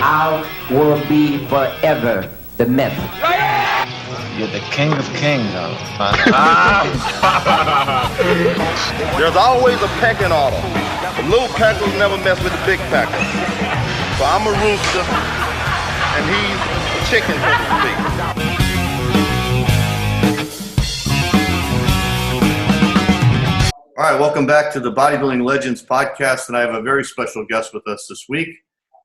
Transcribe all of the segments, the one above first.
I will be forever the myth. You're the king of kings, huh? There's always a pecking order. The little peckers never mess with the big peckers. So I'm a rooster, and he's a chicken, so to speak. All right, welcome back to the Bodybuilding Legends podcast, and I have a very special guest with us this week.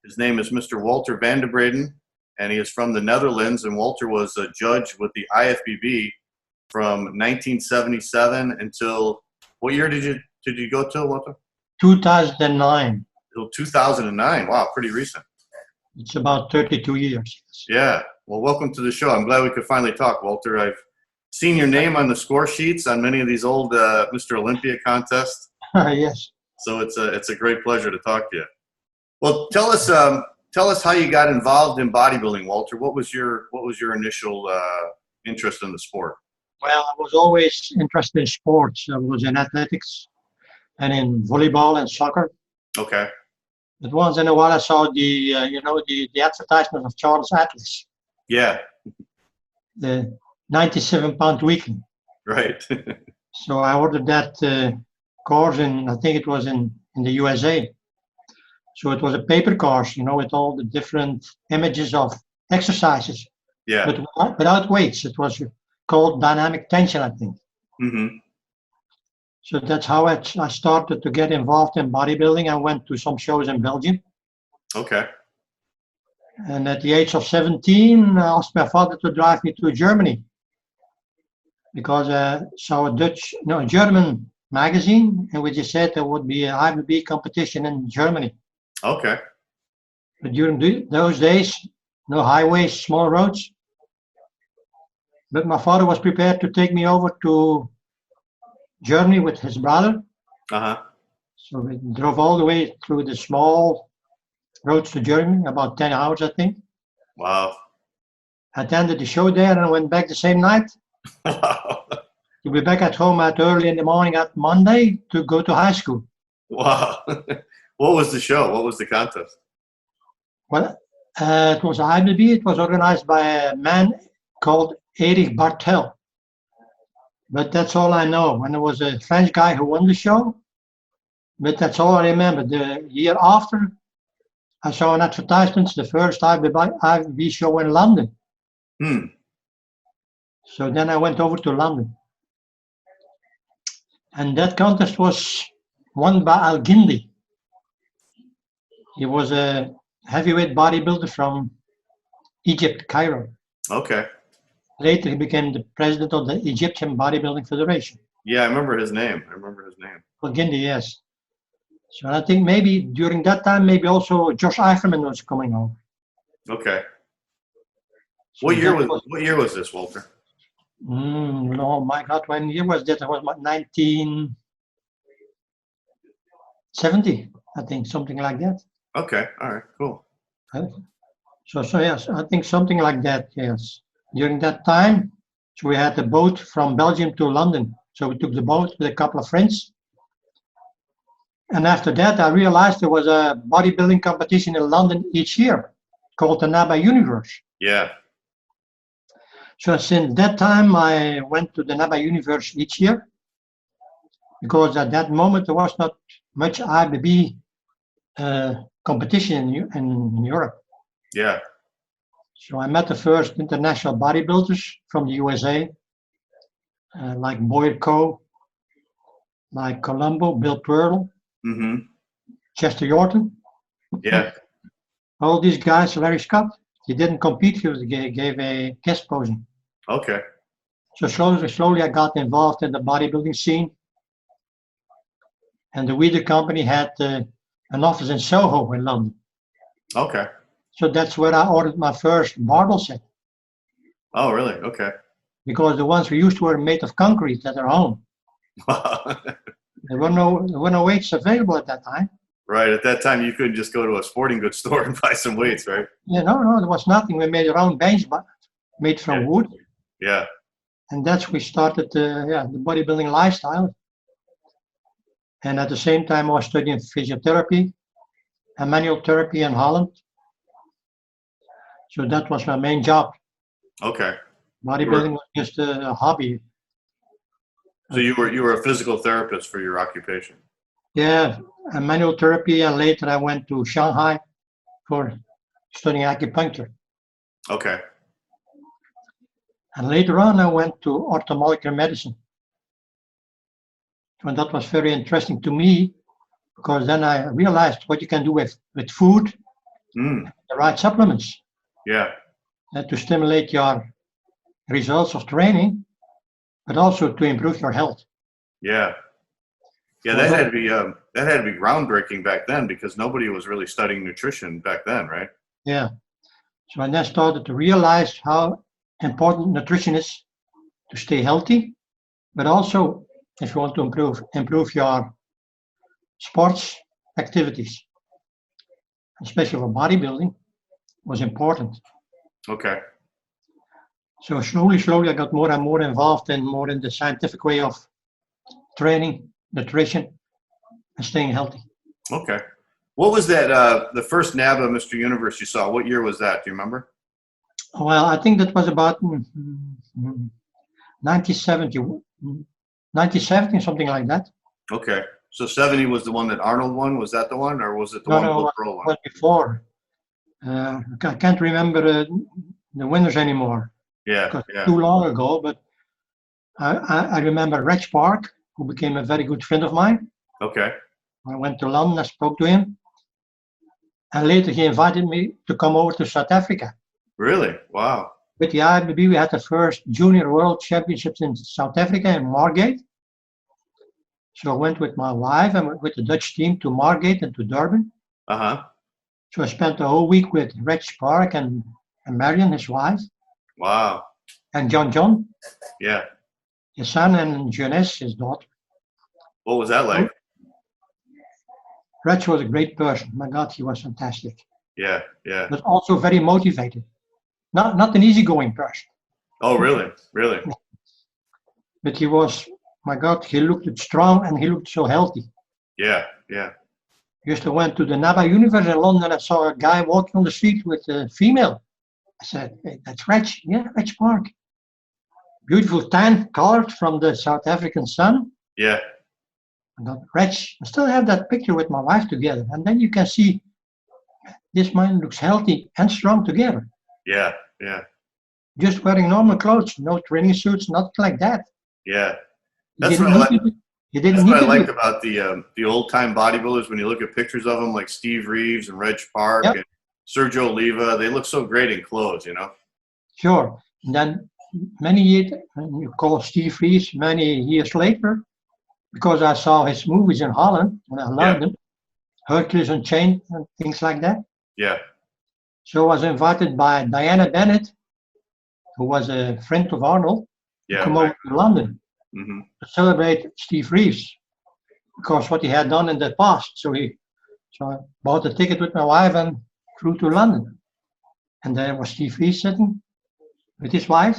His name is Mr. Walter van der Branden, and he is from the Netherlands, and Walter was a judge with the IFBB from 1977 until, what year did you go till, Walter? 2009. Till 2009. Wow, pretty recent. It's about 32 years. Yeah. Well, welcome to the show. I'm glad we could finally talk, Walter. I've seen your name on the score sheets on many of these old Mr. Olympia contests. Yes. So it's a great pleasure to talk to you. Well, tell us how you got involved in bodybuilding, Walter. What was your initial interest in the sport? Well, I was always interested in sports. I was in athletics and in volleyball and soccer. Okay. But once in a while, I saw the advertisement of Charles Atlas. Yeah. The 97-pound weekly. Right. So I ordered that course, and I think it was in the USA. So it was a paper course, with all the different images of exercises. Yeah. But without weights. It was called dynamic tension, I think. Mm-hmm. So that's how I started to get involved in bodybuilding. I went to some shows in Belgium. Okay. And at the age of 17, I asked my father to drive me to Germany, because I saw a German magazine in which he said there would be an IFBB competition in Germany. Okay. But during those days, no highways, small roads. But my father was prepared to take me over to Germany with his brother. Uh-huh. So we drove all the way through the small roads to Germany, about 10 hours, I think. Wow. I attended the show there and went back the same night. Wow. To be back at home at early in the morning at Monday to go to high school. Wow. What was the show? What was the contest? Well, it was IFBB. It was organized by a man called Erich Bartel. But that's all I know. And there was a French guy who won the show. But that's all I remember. The year after, I saw an advertisement, the first IFBB show in London. So then I went over to London. And that contest was won by Al Gindi. He was a heavyweight bodybuilder from Egypt, Cairo. Okay. Later, he became the president of the Egyptian Bodybuilding Federation. Yeah, I remember his name. Al Gindi, yes. So I think maybe during that time, maybe also Josh Eiferman was coming over. Okay. So What year was this, Walter? No, my God, when year was that? It was 1970, I think, something like that. Okay. All right. Cool. So yes, I think something like that, yes. During that time, so we had a boat from Belgium to London. So we took the boat with a couple of friends. And after that, I realized there was a bodybuilding competition in London each year called the NABA Universe. Yeah. So since that time, I went to the NABA Universe each year, because at that moment there was not much IFBB competition in Europe. Yeah. So I met the first international bodybuilders from the USA, like Boyd Coe, like Colombo, Bill Pearl, Chester Yorton. Yeah. All these guys, Larry Scott, he didn't compete, he gave a guest posing. Okay. So slowly I got involved in the bodybuilding scene. And the Weider company had an office in Soho in London. Okay. So that's where I ordered my first barbell set. Oh, really? Okay. Because the ones we used were made of concrete at our home. There were no weights available at that time. Right. At that time, you couldn't just go to a sporting goods store and buy some weights, right? Yeah, no, there was nothing. We made our own bench, made from wood. Yeah. And that's we started the bodybuilding lifestyle. And at the same time, I was studying physiotherapy and manual therapy in Holland. So that was my main job. Okay. Bodybuilding was just a hobby. So you were a physical therapist for your occupation. Yeah, and manual therapy, and later I went to Shanghai for studying acupuncture. Okay. And later on, I went to orthomolecular medicine. And that was very interesting to me, because then I realized what you can do with food, the right supplements, to stimulate your results of training, but also to improve your health. Yeah. Yeah, that had to be groundbreaking back then, because nobody was really studying nutrition back then, right? Yeah. So I then started to realize how important nutrition is to stay healthy, but also if you want to improve your sports activities, especially for bodybuilding, was important. Okay. So slowly I got more and more involved in the scientific way of training, nutrition, and staying healthy. Okay. What was that, the first NABA Mr. Universe you saw? What year was that? Do you remember? Well, I think that was about 1970, something like that. Okay. So 70 was the one that Arnold won? Was that the one? Or was it the one Bill Pearl won? It was before. I can't remember the winners anymore. Yeah, because yeah. Too long ago, but I remember Reg Park, who became a very good friend of mine. Okay. I went to London, I spoke to him, and later he invited me to come over to South Africa. Really? Wow. With the IFBB, we had the first Junior World Championships in South Africa in Margate. So I went with my wife and with the Dutch team to Margate and to Durban. Uh-huh. So I spent the whole week with Reg Park and Marion, his wife. Wow. And John. Yeah. His son, and Jeunesse, his daughter. What was that like? Reg was a great person. My God, he was fantastic. Yeah, yeah. But also very motivated. Not an easygoing person. Oh, really? Really? But he was, my God, he looked strong and he looked so healthy. Yeah, yeah. Just I went to the NABA Universe in London. I saw a guy walking on the street with a female. I said, hey, that's Reg. Yeah, Reg Park. Beautiful tan, colored from the South African sun. Yeah. I thought, Reg, I still have that picture with my wife together. And then you can see this man looks healthy and strong together. Yeah, yeah. Just wearing normal clothes, no training suits, nothing like that. Yeah. That's what I like. That's what I liked about the old time bodybuilders. When you look at pictures of them, like Steve Reeves and Reg Park and Sergio Oliva, they look so great in clothes, you know. Sure. And then many years, you call Steve Reeves many years later, because I saw his movies in Holland and I loved them, Hercules Unchained and things like that. Yeah. So I was invited by Diana Bennett, who was a friend of Arnold, to come over to London to celebrate Steve Reeves, because what he had done in the past. So I bought a ticket with my wife and flew to London. And there was Steve Reeves sitting with his wife.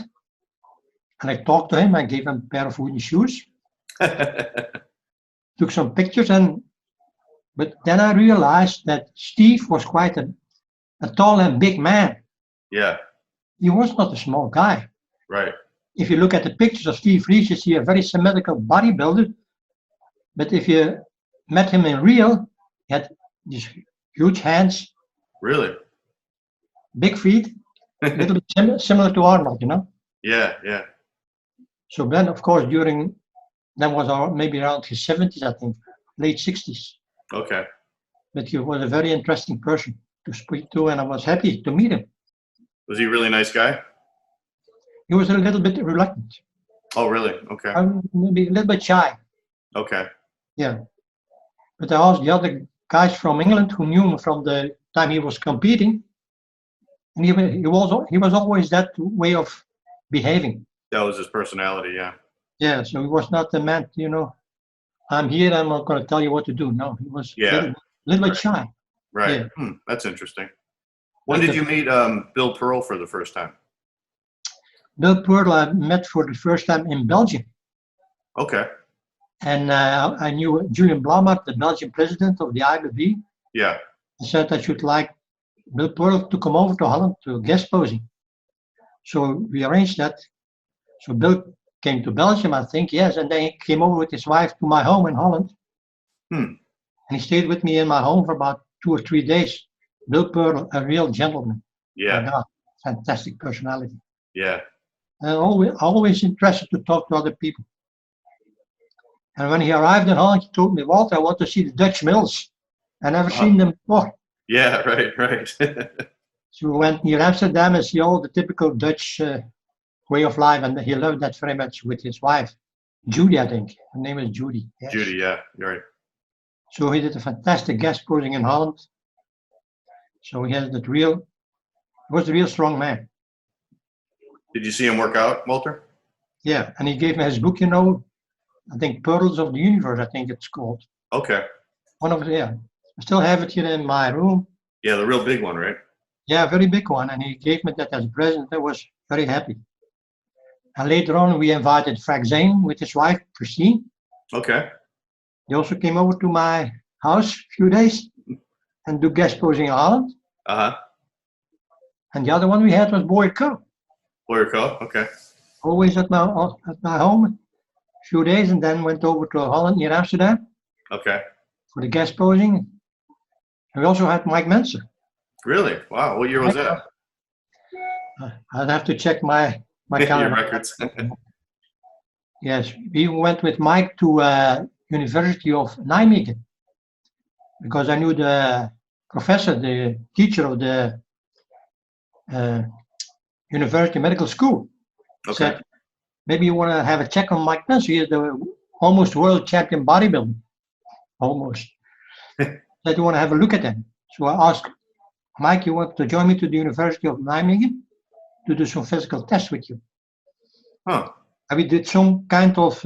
And I talked to him, I gave him a pair of wooden shoes, took some pictures, but then I realized that Steve was quite a tall and big man. Yeah. He was not a small guy. Right. If you look at the pictures of Steve Reeves, you see a very symmetrical bodybuilder. But if you met him in real, he had these huge hands. Really? Big feet, a little bit similar to Arnold, you know? Yeah, yeah. So then, of course, that was maybe around his 70s, I think, late 60s. Okay. But he was a very interesting person to speak to, and I was happy to meet him. Was he a really nice guy? He was a little bit reluctant. Oh, really? Okay. Maybe a little bit shy. Okay. Yeah. But I asked the other guys from England who knew him from the time he was competing, and he was always that way of behaving. That was his personality, yeah. Yeah, so he was not the man, you know, I'm here, I'm not going to tell you what to do. No, he was a little bit shy. Right. Yeah. That's interesting. When did you meet Bill Pearl for the first time? Bill Pearl I met for the first time in Belgium. Okay. And I knew Julian Blommaert, the Belgian president of the IFBB. Yeah. He said I should like Bill Pearl took him over to Holland to guest posing. So we arranged that. So Bill came to Belgium, I think, yes, and then he came over with his wife to my home in Holland. And he stayed with me in my home for about 2 or 3 days. Bill Pearl, a real gentleman. Yeah. My God, fantastic personality. Yeah. And always interested to talk to other people. And when he arrived in Holland, he told me, Walter, I want to see the Dutch mills. I never seen them before. Yeah, right. So we went near Amsterdam and see all the typical Dutch way of life, and he loved that very much with his wife, Judy, I think. Her name is Judy. Yes. Judy, yeah, you're right. So he did a fantastic guest posing in Holland. So he was a real strong man. Did you see him work out, Walter? Yeah, and he gave me his book, you know, I think Pearls of the Universe, I think it's called. Okay. One of the, yeah. I still have it here in my room. Yeah, the real big one, right? Yeah, a very big one, and he gave me that as a present. I was very happy. And later on, we invited Zane with his wife, Christine. Okay. They also came over to my house a few days and do guest posing in Holland. And the other one we had was Boyer Co. Boyer Co. Okay. Always at my home a few days, and then went over to Holland near Amsterdam. Okay. For the guest posing. And we also had Mike Menser. Really? Wow. What year was that? I'd have to check my calendar. Your records. Yes, we went with Mike to University of Nijmegen because I knew the professor, the teacher of the University Medical School. Okay. Said, maybe you want to have a check on Mike Menser. He is the almost world champion bodybuilder. Almost. Said you want to have a look at him. So I asked Mike, you want to join me to the University of Nijmegen to do some physical tests with you? Huh. And we did some kind of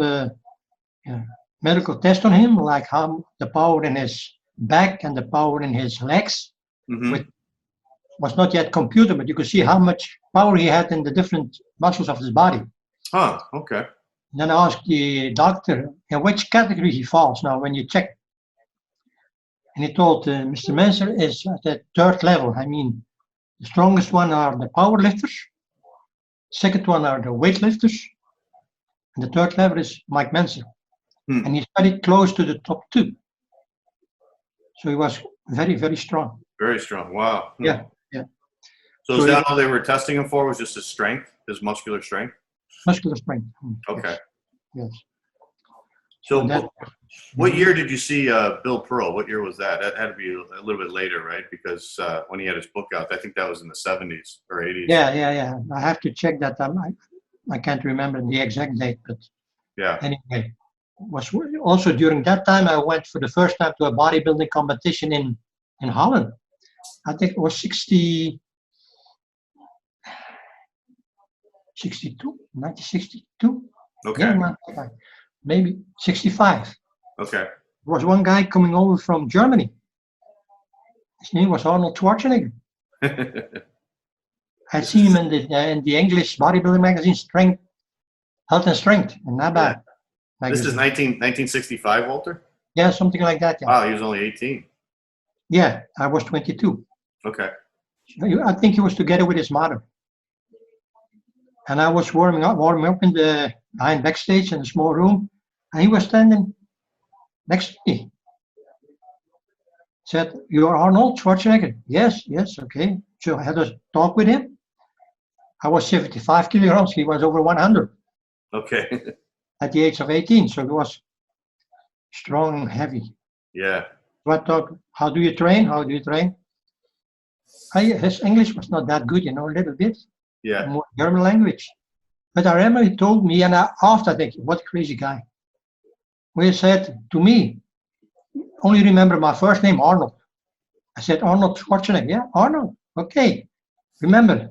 medical test on him, like how the power in his back and the power in his legs. With, was not yet computed, but you could see how much power he had in the different muscles of his body. Huh, okay. Then I asked the doctor in which category he falls now when you check. And he told Mr. Menser is at the 3rd level. I mean, the strongest one are the power lifters. Second one are the weightlifters. And the 3rd level is Mike Menser. And he's very close to the top 2. So he was very, very strong. Very strong. Wow. Yeah. So is that all they were testing him for? Was just his strength, his muscular strength? Muscular strength. Okay. Yes. So what year did you see Bill Pearl? What year was that? That had to be a little bit later, right? Because when he had his book out, I think that was in the 70s or 80s. Yeah. I have to check that. I can't remember the exact date, but yeah. Anyway, was also during that time I went for the first time to a bodybuilding competition in Holland. I think it was 1962, 1962. Okay. Yeah, maybe 65. Okay. There was one guy coming over from Germany. His name was Arnold Schwarzenegger. I'd seen him in the English bodybuilding magazine, Health and Strength, in NABA. Yeah. This is 1965, Walter? Yeah, something like that. Yeah. Wow, he was only 18. Yeah, I was 22. Okay. I think he was together with his mother. And I was warming up in the behind backstage in a small room, and he was standing next to me. Said, "You are Arnold Schwarzenegger?" Yes, okay. So I had a talk with him. I was 75 kilograms. He was over 100. Okay. At the age of 18, so he was strong and heavy. Yeah. So I thought, how do you train? His English was not that good, a little bit. Yeah. More German language. But I remember he told me, and after I think, what a crazy guy. When he said to me, only remember my first name, Arnold. I said, Arnold Schwarzenegger. Yeah, Arnold. Okay. Remember.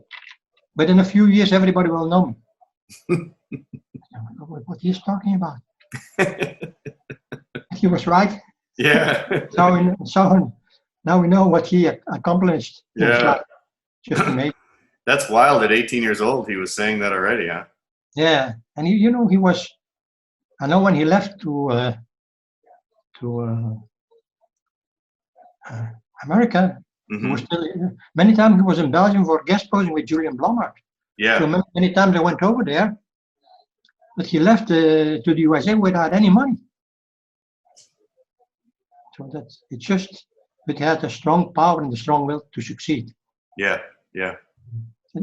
But in a few years, everybody will know me. What he's talking about. He was right. Yeah. So now we know what he accomplished. Yeah. Just amazing. That's wild. At 18 years old, he was saying that already, huh? Yeah, and he was. I know when he left to America, He was still, many times he was in Belgium for guest posing with Julian Blommaert. Yeah. So many times I went over there, but he left to the USA without any money. So that's, it's just, but he had a strong power and the strong will to succeed. Yeah. Yeah.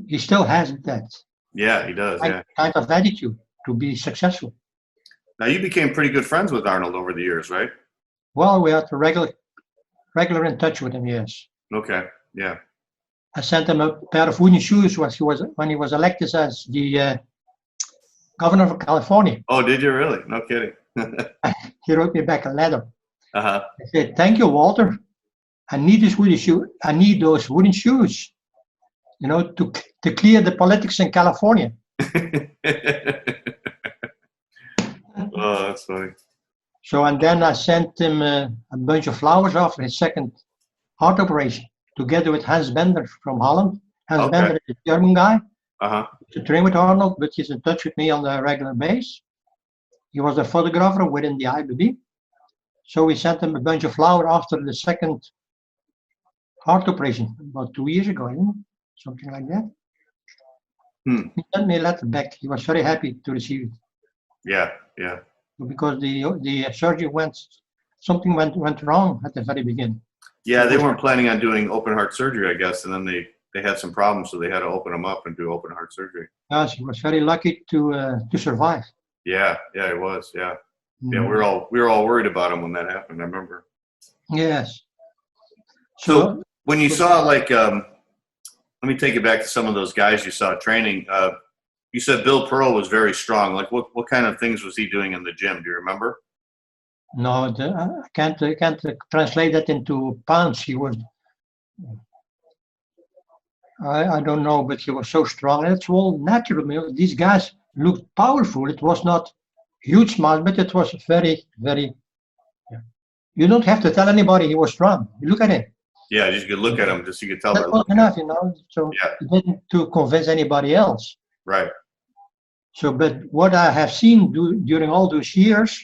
He still has that. Yeah, he does. Yeah. Kind of attitude to be successful. Now you became pretty good friends with Arnold over the years, right? Well, we had a regular in touch with him. Yes. Okay. Yeah. I sent him a pair of wooden shoes when he was elected as the governor of California. Oh, did you really? No kidding. He wrote me back a letter. Uh-huh. I said, "Thank you, Walter. I need this wooden shoe. I need those wooden shoes, you know, to clear the politics in California." Oh, that's funny. So, and then I sent him a bunch of flowers after his second heart operation, together with Hans Bender from Holland. Hans Bender is a German guy to train with Arnold, but he's in touch with me on a regular basis. He was a photographer within the IFBB. So we sent him a bunch of flowers after the second heart operation, about 2 years ago, something like that. He sent me a letter back. He was very happy to receive it. Yeah, yeah. Because the surgery something went wrong at the very beginning. Yeah, they weren't planning on doing open heart surgery, I guess, and then they had some problems, so they had to open him up and do open heart surgery. Yes, he was very lucky to survive. Yeah, yeah, it was. Yeah, yeah. We were all worried about him when that happened. I remember. Yes. So when you saw, like, let me take it back to some of those guys you saw training. You said Bill Pearl was very strong. Like, what kind of things was he doing in the gym? Do you remember? No, I can't translate that into pounds. He was, I don't know, but he was so strong. It's all natural. These guys looked powerful. It was not huge mass, but it was very, very. Yeah. You don't have to tell anybody he was strong. You look at him. Yeah, you could look at him, just you could tell. That was enough, you know. So you didn't to convince anybody else. Right. So, but what I have seen during all those years,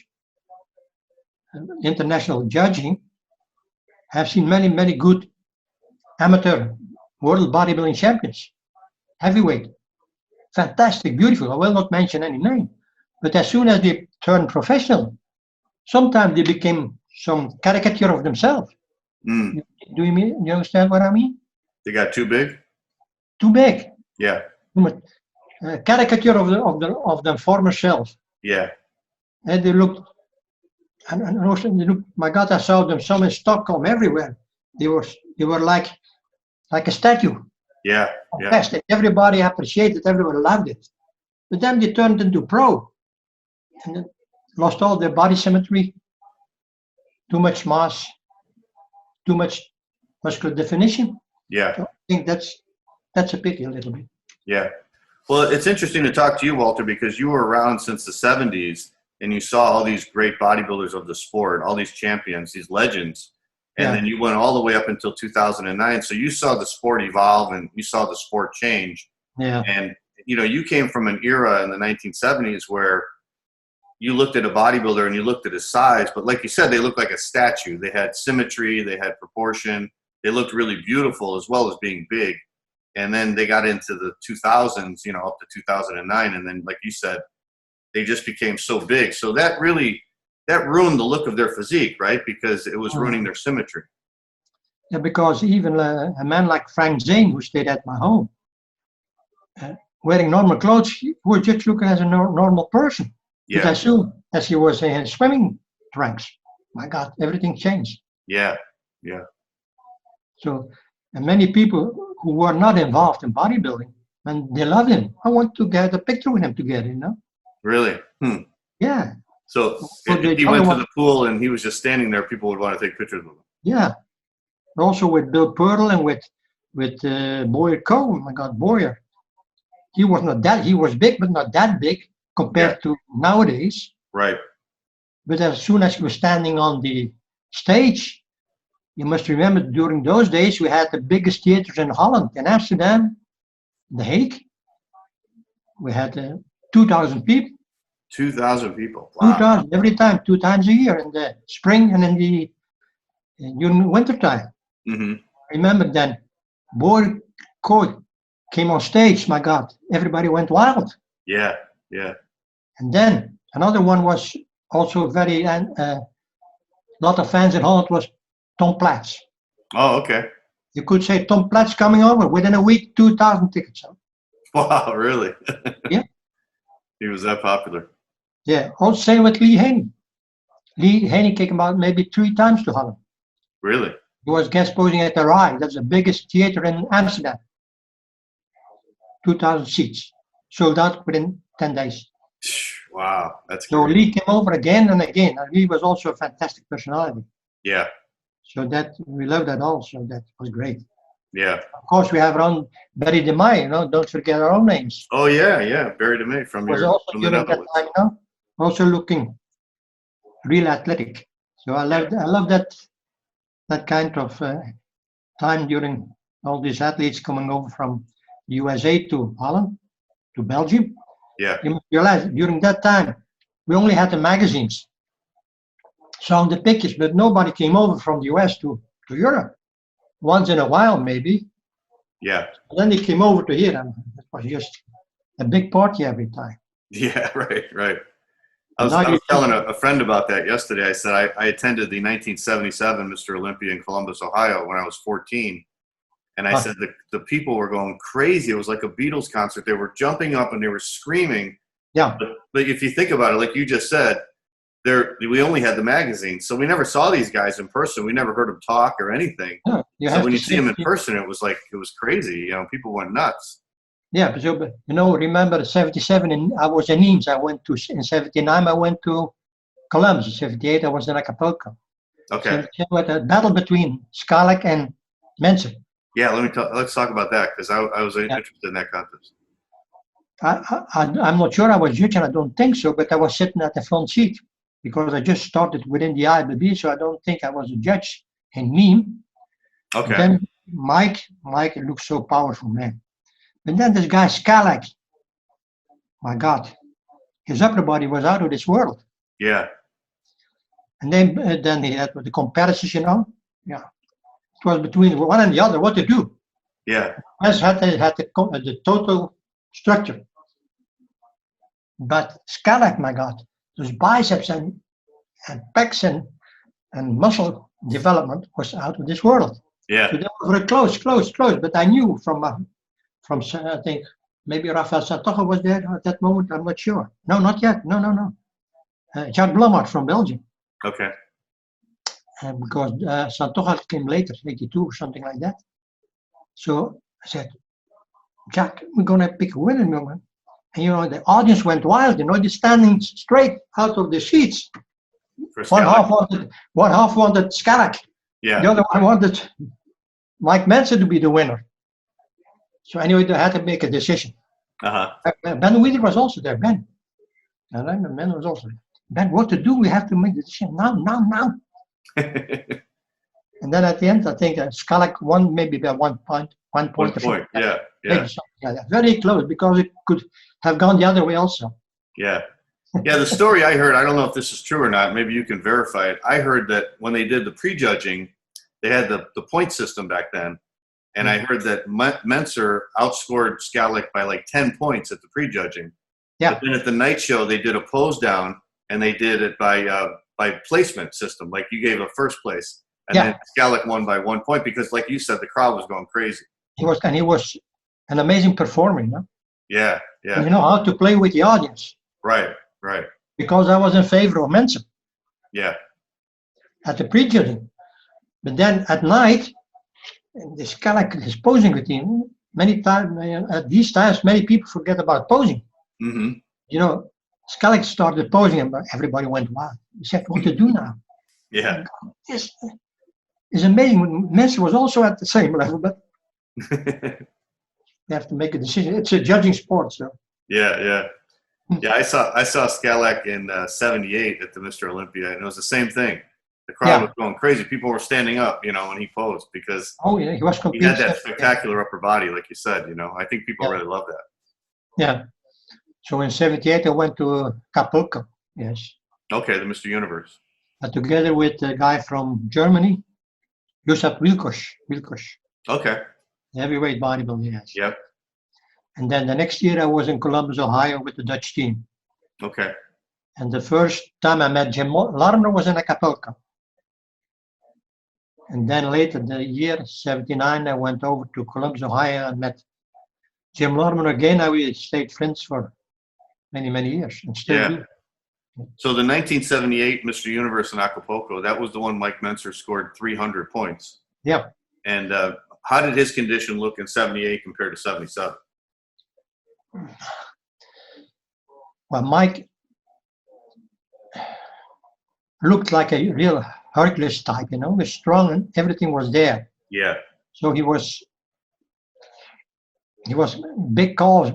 international judging, I've seen many, many good amateur world bodybuilding champions, heavyweight, fantastic, beautiful. I will not mention any name, but as soon as they turned professional, sometimes they became some caricature of themselves. Do you understand what I mean? They got too big. Too big. Yeah. Too much. Caricature of the former self. Yeah. And they looked, and also they looked. My God, I saw them some in Stockholm everywhere. They were like a statue. Yeah. Yeah. Everybody appreciated. Everyone loved it. But then they turned into pro, and then lost all their body symmetry. Too much mass. Too much muscular definition. Yeah. So I think that's a pity a little bit. Yeah. Well, it's interesting to talk to you, Walter, because you were around since the 70s and you saw all these great bodybuilders of the sport, all these champions, these legends. And then you went all the way up until 2009. So you saw the sport evolve and you saw the sport change. Yeah. And, you know, you came from an era in the 1970s where you looked at a bodybuilder and you looked at his size, but like you said, they looked like a statue. They had symmetry, they had proportion, they looked really beautiful as well as being big. And then they got into the 2000s, you know, up to 2009. And then, like you said, they just became so big. So that ruined the look of their physique, right? Because it was ruining their symmetry. Yeah, because even a man like Frank Zane, who stayed at my home, wearing normal clothes, he was just looking as a normal person. Yeah. But as soon as he was in swimming trunks, my God, everything changed. Yeah, yeah. So, and many people who were not involved in bodybuilding, and they loved him. I want to get a picture with him together, you know? Really? Yeah. So if he went to the pool and he was just standing there, people would want to take pictures with him. Yeah. Also with Bill Pearl and with Boyer Coe. My God, Boyer. He was big, but not that big compared to nowadays. Right. But as soon as he was standing on the stage, you must remember during those days we had the biggest theaters in Holland, in Amsterdam, The Hague. We had 2,000 people. 2,000 people. Wow. 2,000 every time, 2 times a year in the spring and during winter time. Mm-hmm. remember then, Boy Coy came on stage. My God, everybody went wild. Yeah, yeah. And then another one was also very, lot of fans in Holland was Tom Platz. Oh, okay. You could say Tom Platz coming over within a week, 2,000 tickets. Wow, really? Yeah. He was that popular. Yeah. Also same with Lee Haney. Lee Haney came out maybe 3 times to Holland. Really? He was guest posing at the Rai. That's the biggest theater in Amsterdam. 2,000 seats. Sold out within 10 days. Wow, that's So great. Lee came over again and again. And Lee was also a fantastic personality. Yeah, So that we loved that also. That was great. yeah. Of course, we have our own Barry de May, you know, don't forget our own names. Oh, yeah, yeah. Barry DeMay from Was your also from the during that Netherlands. time, you know, also looking real athletic. So I love that kind of time during all these athletes coming over from the USA to Holland, to Belgium. Yeah, You must realize during that time, we only had the magazines, showing the pictures, but nobody came over from the US to Europe. Once in a while, maybe. yeah, And then they came over to here, and it was just a big party every time. yeah. Right, right. I Now you was telling a friend about that yesterday. I said I attended the 1977 Mr. Olympia in Columbus, Ohio when I was 14. And I said the people were going crazy. It was like a Beatles concert. They were jumping up and they were screaming. Yeah, But if you think about it, like you just said, we only had the magazines. So we never saw these guys in person. We never heard them talk or anything. yeah. So when you see them in person, it was crazy. You know, people went nuts. Yeah, so, but, you know, remember 77, and I was in Nimes. I went to, in 79, I went to Columbus. In 78, I was in Acapulco. Okay. So with a battle between Skalak and Menser. Yeah, let's talk about that because I was interested in that contest. I'm not sure I was judging, I don't think so, but I was sitting at the front seat because I just started within the IFBB, so I don't think I was a judge in Nîmes. Okay. Then Mike looks so powerful, man. And then this guy Skalak, my God, his upper body was out of this world. Yeah. And then he had the comparisons, you know. Yeah, it was between one and the other, what to do. Yeah. Has had the total structure. But Skalak, my God, those biceps and pecs and muscle development was out of this world. Yeah. So they were very close. But I knew from I think maybe Rafael Santoja was there at that moment. I'm not sure. No, not yet. No. Jacques Blommaert from Belgium. Okay. Because Santoja came later, 82 or something like that. So I said, Jack, we're going to pick a winner, man. And, you know, the audience went wild. You know, they're standing straight out of the seats. One half wanted Skalak. Yeah. The other one wanted Mike Menser to be the winner. So anyway, they had to make a decision. Ben Wheeler was also there. Ben was also there. Ben, what to do? We have to make the decision now. And then at the end, I think Skalak won maybe by 1 point. 1 point. 1 point. Yeah. Maybe something like that. Very close because it could have gone the other way also. Yeah. Yeah, the story I heard, I don't know if this is true or not, maybe you can verify it. I heard that when they did the prejudging, they had the point system back then. And I heard that Menser outscored Skalak by like 10 points at the prejudging. Yeah. But then at the night show, they did a pose down, and they did it by placement system. Like you gave a first place, and then Skalak won by 1 point because, like you said, the crowd was going crazy. He was an amazing performer, you know? Yeah, yeah. And you know how to play with the audience. Right. Because I was in favor of Menser. Yeah. At the prejudging. But then at night, the Skalak is posing routine. Many times, at these times, many people forget about posing. Mm-hmm. You know, Skalak started posing and everybody went wild. He said, what to do now? Yeah. This is amazing. Menser was also at the same level, but you have to make a decision. It's a judging sport, so. Yeah. I saw Skalak in '78 at the Mr. Olympia, and it was the same thing. The crowd was going crazy. People were standing up, you know, when he posed because he was he had that spectacular upper body, like you said. You know, I think people really love that. Yeah. So in '78, I went to Acapulco. Yes. Okay, the Mr. Universe. Together with a guy from Germany, Josep Wilkos, Okay. heavyweight bodybuilder, yes. Yep. And then the next year I was in Columbus, Ohio with the Dutch team. Okay. And the first time I met Jim Larner was in Acapulco. And then later, the year 79, I went over to Columbus, Ohio and met Jim Larner again. And we stayed friends for many, many years and still do. So the 1978 Mr. Universe in Acapulco, that was the one Mike Mentzer scored 300 points. Yeah. And how did his condition look in 78 compared to 77? Well, Mike looked like a real Hercules type, you know, was strong and everything was there. Yeah. So he was big calves,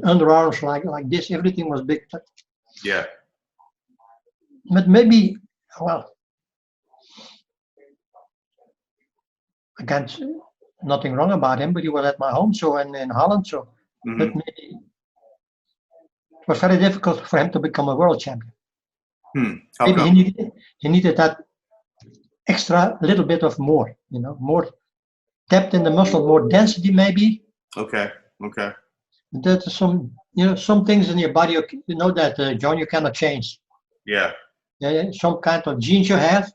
underarms like this, everything was big. Yeah. But maybe, well, I can't say nothing wrong about him, but he was at my home, so in Holland, so but maybe it was very difficult for him to become a world champion. How Maybe come? he needed that extra little bit of more, you know, more depth in the muscle, more density maybe. Okay. Okay. There's some, you know, some things in your body, you know that, John, you cannot change. Yeah. Yeah, some kind of genes you have,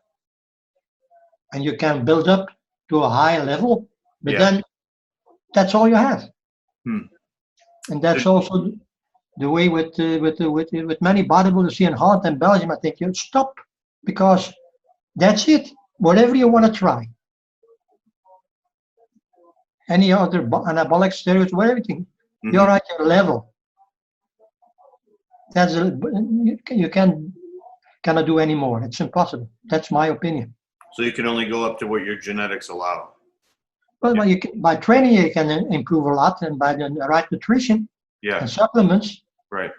and you can build up to a high level, but then that's all you have. And that's also the way with many bodybuilders here in Holland and Belgium. I think you stop because that's it. Whatever you want to try, any other anabolic steroids, everything, you're at your level. That's you cannot do any more. It's impossible. That's my opinion. So you can only go up to what your genetics allow. Well, by training you can improve a lot, and by the right nutrition and supplements. Right.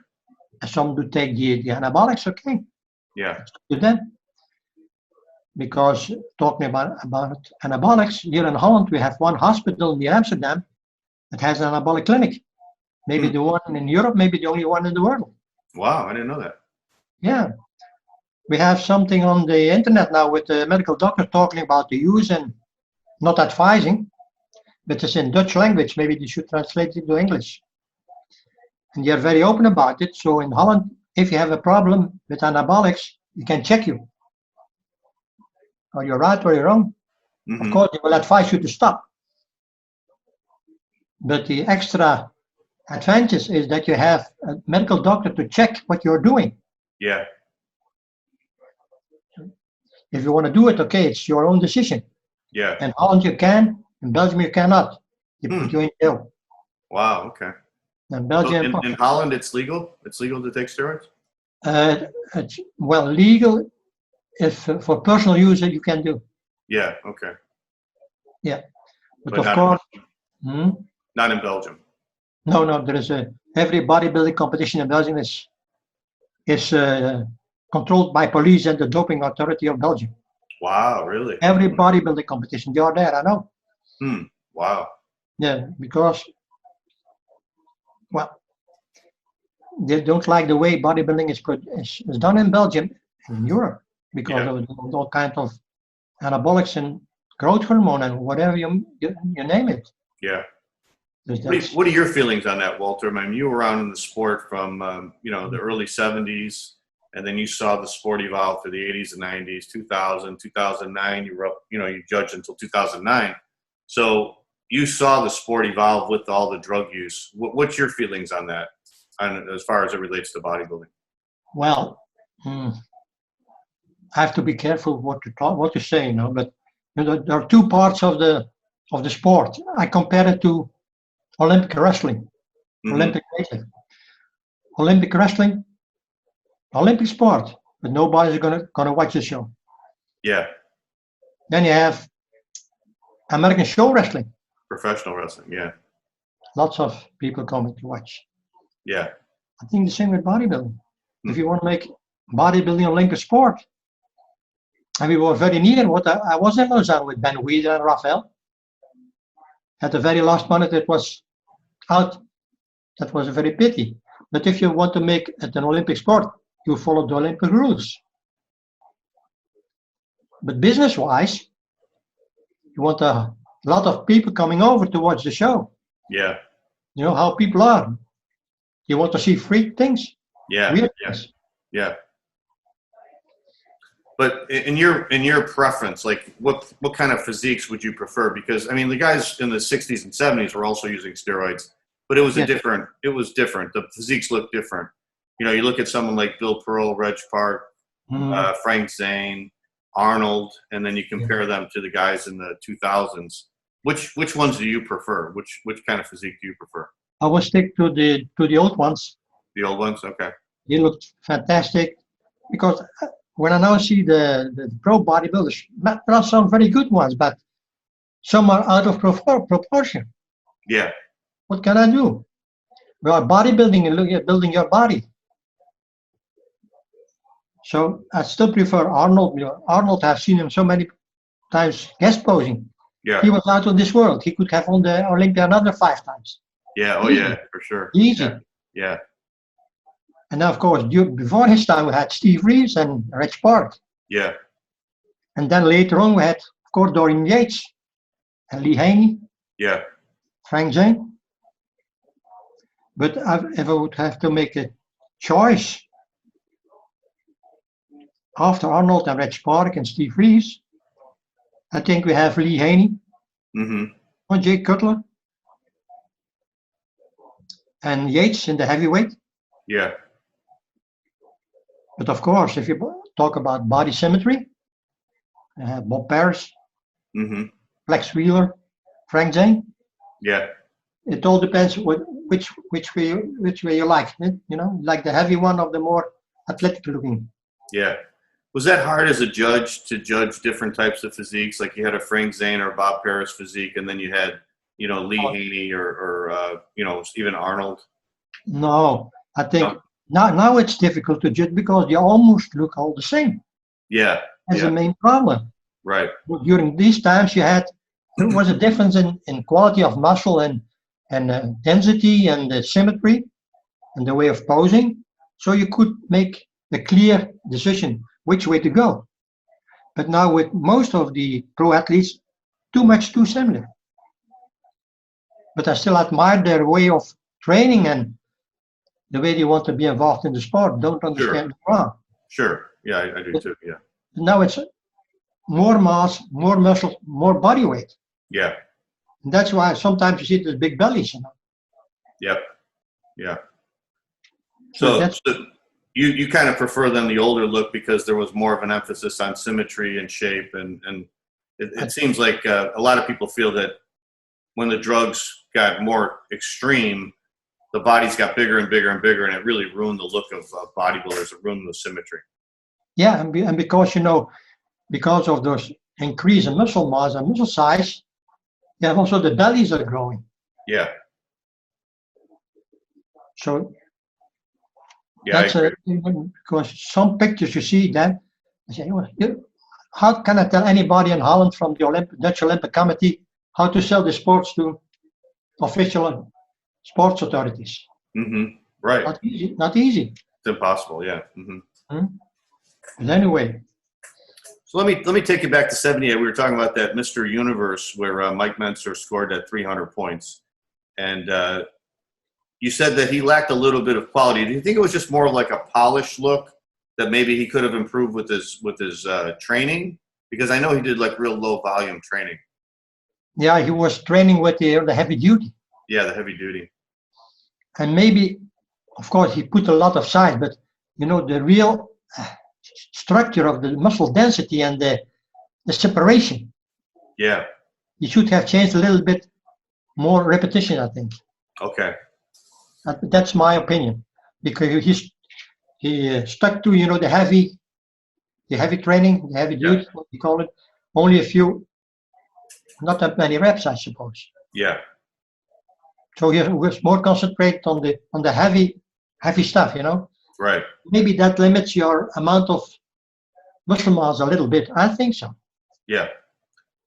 Some do take the anabolics, okay. Yeah. To them. Because talking about anabolics, here in Holland we have one hospital near Amsterdam that has an anabolic clinic. Maybe the one in Europe, maybe the only one in the world. Wow, I didn't know that. Yeah. We have something on the internet now with the medical doctor talking about the use and not advising, but it's in Dutch language. Maybe they should translate it to English. And they're very open about it. So in Holland, if you have a problem with anabolics, you can check you. Are you right or you're wrong? Of course, they will advise you to stop. But the extra advantage is that you have a medical doctor to check what you're doing. Yeah. If you want to do it, okay, it's your own decision. Yeah. In Holland you can, in Belgium you cannot. They put you in jail. Wow, okay. In Belgium, in Holland it's legal? It's legal to take steroids? it's well legal if for personal use you can do. Yeah, okay. Yeah. But not of course, not in Belgium. No, there is every bodybuilding competition in Belgium is controlled by police and the doping authority of Belgium. Wow, really? Every bodybuilding competition, they are there, I know. Wow. Yeah, because, well, they don't like the way bodybuilding is done in Belgium and in Europe because of all kinds of anabolics and growth hormone and whatever you name it. Yeah. What are your feelings on that, Walter? I mean, you were around in the sport from the early 70s, and then you saw the sport evolve through the 80s and 90s, 2000, 2009. You were up, you judged until 2009. So you saw the sport evolve with all the drug use. What's your feelings on that, as far as it relates to bodybuilding? Well, I have to be careful what to say, but there are two parts of the sport. I compare it to Olympic wrestling, Olympic weightlifting. Olympic wrestling, Olympic sport, but nobody's gonna watch the show. Yeah. Then you have American show wrestling. Professional wrestling, yeah. Lots of people coming to watch. Yeah. I think the same with bodybuilding. If you want to make bodybuilding Olympic sport, and we were very near. I was in Lausanne with Ben Weider and Raphael. At the very last minute, it was out. That was a very pity. But if you want to make it an Olympic sport, you follow the Olympic rules. But business-wise, You want a lot of people coming over to watch the show. Yeah. You know how people are. You want to see freak things? Yeah. Weird Yeah. things. Yeah. But in your preference, like what kind of physiques would you prefer? Because I mean, the guys in the 60s and 70s were also using steroids, but it was different. The physiques looked different. You know, you look at someone like Bill Pearl, Reg Park, Frank Zane, Arnold, and then you compare them to the guys in the 2000s. Which ones do you prefer? Which kind of physique do you prefer? I will stick to the old ones. The old ones, okay. They looked fantastic because when I now see the pro bodybuilders, there are some very good ones, but some are out of proportion. Yeah. What can I do? We are bodybuilding and looking at building your body. So I still prefer Arnold. You know, Arnold, I've seen him so many times guest posing. Yeah. He was out of this world. He could have won the Olympia another 5 times. Yeah. Oh, Easy. yeah, for sure. Easy. Yeah. And then, of course, before his time, we had Steve Reeves and Reg Park. Yeah. And then later on, we had, of course, Dorian Yates and Lee Haney. Yeah. Frank Zane. But if I would have to make a choice after Arnold and Reg Park and Steve Reeves, I think we have Lee Haney, Jake Cutler, and Yates in the heavyweight. Yeah. But of course, if you talk about body symmetry, Bob Paris, Flex Wheeler, Frank Zane. Yeah. It all depends which way you like it. You know, like the heavy one or the more athletic looking. Yeah. Was that hard as a judge to judge different types of physiques? Like you had a Frank Zane or Bob Paris physique, and then you had, you know, Lee Haney or you know, even Arnold. No, I think now it's difficult to judge because they almost look all the same. Yeah. That's the main problem. Right. During these times, there was a difference in quality of muscle and density and the symmetry and the way of posing. So you could make a clear decision which way to go. But now with most of the pro athletes, too similar. But I still admire their way of training and the way they want to be involved in the sport. Don't understand it wrong. Sure. Yeah, I do too. Yeah. Now it's more mass, more muscle, more body weight. Yeah. And that's why sometimes you see the big bellies, you know. Yep. Yeah. So you kind of prefer then the older look because there was more of an emphasis on symmetry and shape, and it seems like a lot of people feel that when the drugs got more extreme, the bodies got bigger and bigger and bigger, and it really ruined the look of bodybuilders. It ruined the symmetry. Yeah, and because, you know, because of those increase in muscle mass and muscle size, you have also the bellies are growing. Yeah. So yeah, that's because some pictures you see then, I say, how can I tell anybody in Holland from the Dutch Olympic Committee how to sell the sports to official sports authorities? Right. Not easy. It's impossible. Yeah. But anyway. So let me take you back to '78. We were talking about that Mr. Universe where Mike Mentzer scored that 300 points, and you said that he lacked a little bit of quality. Do you think it was just more like a polished look that maybe he could have improved with his training? Because I know he did like real low volume training. Yeah, he was training with the heavy duty. Yeah, the heavy duty. And maybe, of course, he put a lot of size, but you know, the real structure of the muscle density and the separation. Yeah. He should have changed a little bit more repetition, I think. Okay. That's my opinion, because he stuck to, you know, the heavy training, the heavy duty, what you call it. Only a few, not that many reps, I suppose. Yeah. So he was more concentrated on the heavy stuff, you know. Right. Maybe that limits your amount of muscle mass a little bit. I think so. Yeah.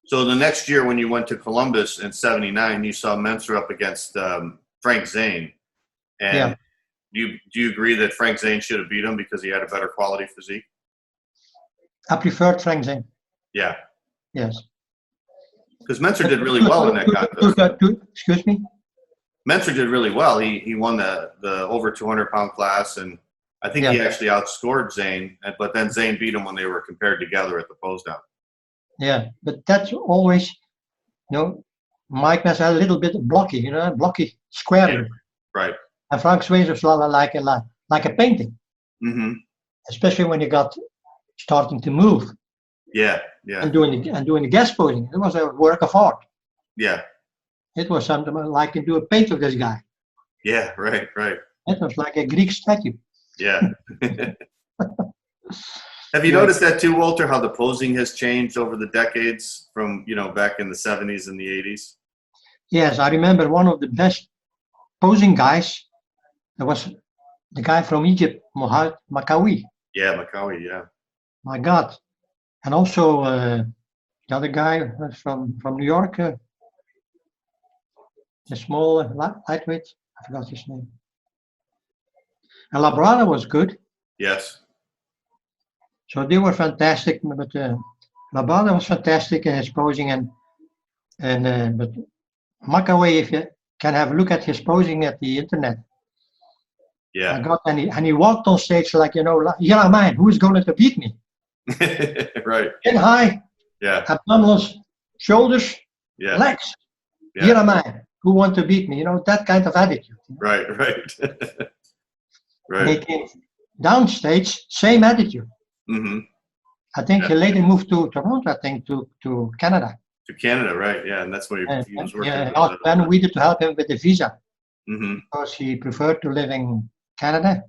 So the next year when you went to Columbus in '79, you saw Mentzer up against Frank Zane. And do you agree that Frank Zane should have beat him because he had a better quality physique? I preferred Frank Zane. Yeah. Yes. Because Menser did really well in that contest. Excuse me? Menser did really well. He won the over 200-pound class, and I think he actually outscored Zane, but then Zane beat him when they were compared together at the pose down. Yeah, but that's always, Mike was a little bit blocky, blocky, square. Yeah, right. And Frank Swayze was like a painting. Mm-hmm. Especially when you got starting to move. Yeah. And doing the guest posing. It was a work of art. Yeah. It was something like to do a paint of this guy. Yeah, right. It was like a Greek statue. Yeah. Have you noticed that too, Walter, how the posing has changed over the decades from, back in the 70s and the 80s? Yes, I remember one of the best posing guys. There was the guy from Egypt, Mohamed Makawi. Yeah, Makawi, yeah. My God. And also the other guy from New York, the small lightweight, I forgot his name. And Labrada was good. Yes. So they were fantastic, but Labrada was fantastic in his posing, but Makaway, if you can have a look at his posing at the internet. Yeah. And he walked on stage like, yeah, man, who's going to beat me? Right. Chin high. Yeah. Abdominals, shoulders, yeah. legs. Yeah. Here am I. Who want to beat me? That kind of attitude. Right. Right. They came downstage, same attitude. Mm-hmm. I think he later moved to Toronto, I think, to Canada. To Canada, right. Yeah, and that's where he was working. Yeah, asked Ben Weeder to help him with the visa. Mm-hmm. Because he preferred to live in Canada.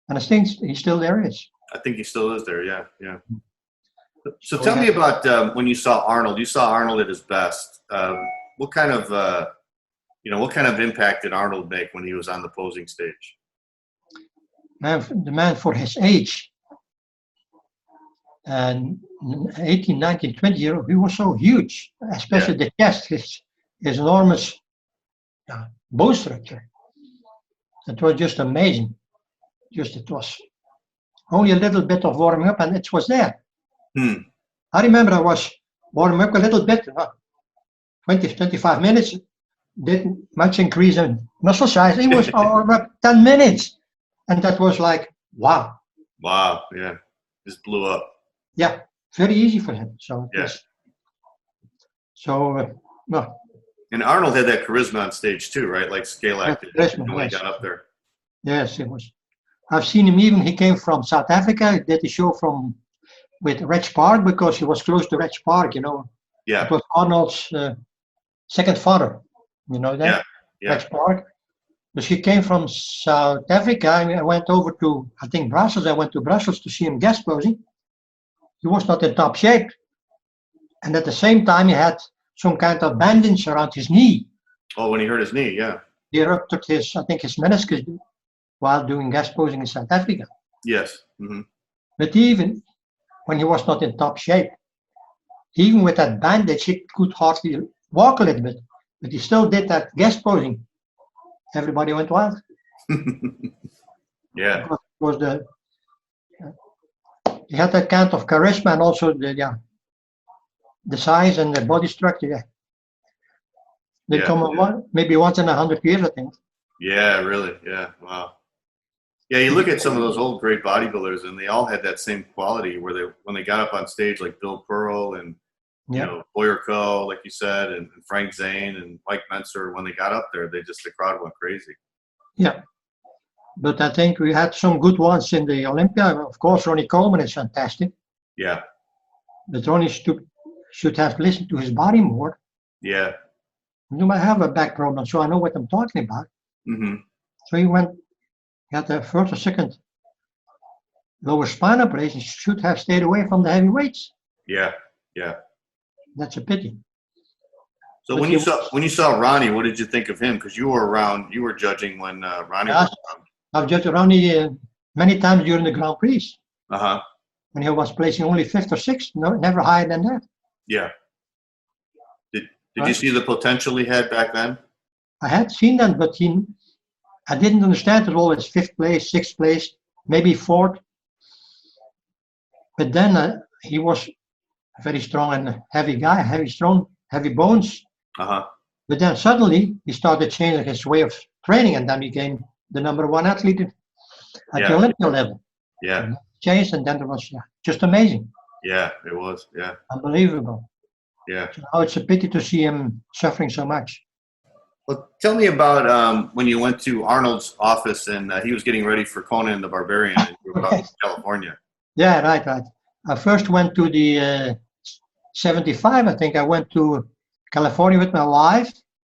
And I think he still there is. I think he still is there, yeah. So tell me about when you saw Arnold. You saw Arnold at his best. What kind of impact did Arnold make when he was on the posing stage? The man for his age, and 18, 19, 20 years old, he was so huge, especially the chest, his enormous bone structure. It was just amazing. It was only a little bit of warming up and it was there. I remember I was warming up a little bit, 20, 25 minutes, didn't much increase in muscle size. It was warming up 10 minutes. And that was like, wow. Wow, yeah. Just blew up. Yeah, very easy for him. So, And Arnold had that charisma on stage too, right? Like scale acted when he got up there. Yes, it was. I've seen him even, he came from South Africa, he did the show with Reg Park because he was close to Reg Park, Yeah. It was Arnold's second father, that? Yeah. Reg Park. But he came from South Africa. I went over to, I think, Brussels. I went to Brussels to see him guest posing. He was not in top shape. And at the same time, he had some kind of bandage around his knee. Oh, when he hurt his knee, yeah. He ruptured his meniscus while doing guest posing in South Africa. Yes. Mm-hmm. But even when he was not in top shape, even with that bandage, he could hardly walk a little bit. But he still did that guest posing. Everybody went wild. Yeah. Because he had that kind of charisma and also the size and the body structure. They come maybe once in 100 years, I think. Yeah, really. Yeah. Wow. Yeah, you look at some of those old great bodybuilders, and they all had that same quality where when they got up on stage, like Bill Pearl and Boyerko, like you said, and Frank Zane and Mike Menser, when they got up there, the crowd went crazy. Yeah. But I think we had some good ones in the Olympia. Of course, Ronnie Coleman is fantastic. Yeah. But Ronnie should have listened to his body more. Yeah. You might have a back problem, so I know what I'm talking about. Mm-hmm. So he had the first or second lower spine operation. He should have stayed away from the heavy weights. Yeah. Yeah. That's a pity. So when you saw Ronnie, what did you think of him? Because you were around, you were judging when Ronnie was around. I've judged Ronnie many times during the Grand Prix. Uh-huh. When he was placing only 5th or 6th, never higher than that. Yeah. Did you see the potential he had back then? I had seen that, but I didn't understand it always 5th place, 6th place, maybe 4th. But then he was a very strong and heavy guy, strong heavy bones. Uh-huh. But then suddenly he started changing his way of training, and then he became the #1 athlete at the Olympia level. Yeah. And changed, and then it was just amazing. Yeah, it was. Yeah. Unbelievable. Yeah. So now it's a pity to see him suffering so much. Well, tell me about when you went to Arnold's office and he was getting ready for Conan the Barbarian in California. Yeah, right. I first went to the 75, I think. I went to California with my wife.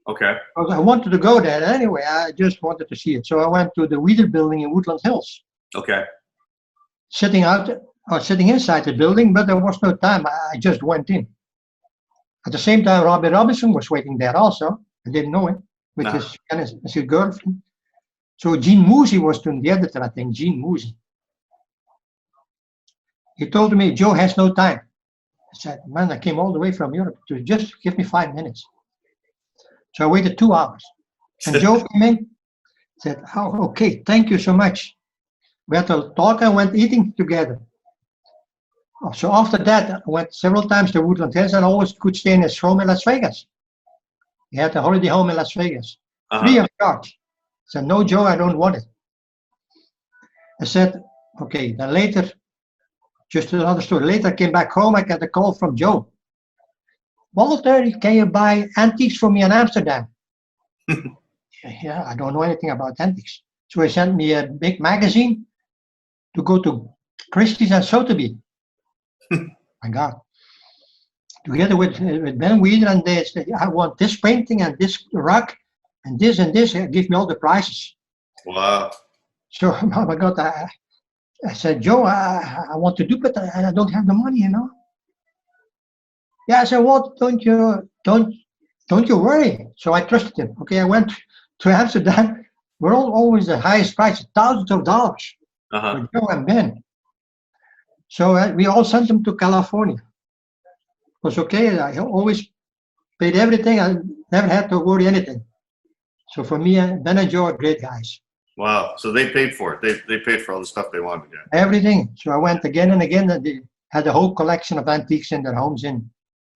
Okay. I wanted to go there anyway. I just wanted to see it. So I went to the Weeder building in Woodland Hills. Okay. Sitting inside the building, but there was no time. I just went in. At the same time, Robbie Robinson was waiting there also. I didn't know it, with his girlfriend. So Gene Moosey was doing the editor, I think, Gene Moosey. He told me, Joe has no time. I said, man, I came all the way from Europe to just give me 5 minutes. So I waited 2 hours. And Joe came in, said, oh, okay, thank you so much. We had to talk and went eating together. So after that, I went several times to Woodland Hills and always could stay in his home in Las Vegas. He had a holiday home in Las Vegas, free of charge. I said, no, Joe, I don't want it. I said, okay, then later, just another story. Later, I came back home, I got a call from Joe. Walter, can you buy antiques for me in Amsterdam? Yeah, I don't know anything about antiques. So he sent me a big magazine to go to Christie's and Sotheby's. My God. Together with Ben Weeder, and they said, I want this painting and this rug and this, give me all the prices. Wow. So, oh my God, I said, Joe, I want to do it, but I don't have the money, Yeah, I said, well, don't you worry. So I trusted him. Okay, I went to Amsterdam. We're always the highest price, thousands of dollars for Joe and Ben. So we all sent them to California. It was okay. I always paid everything. I never had to worry anything. So for me, Ben and Joe are great guys. Wow. So they paid for it. They paid for all the stuff they wanted. Yeah. Everything. So I went again and again. And they had a whole collection of antiques in their homes in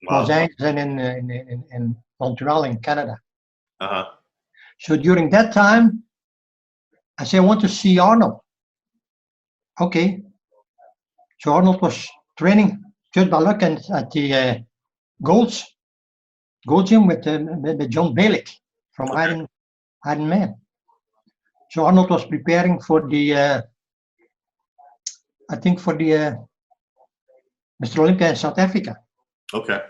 Los Angeles and in Montreal in Canada. So during that time, I said, I want to see Arnold. Okay. So Arnold was training just by luck and at the Gold Gym with John Balick from Iron Man. So Arnold was preparing for the, I think for the Mr. Olympia in South Africa. Okay.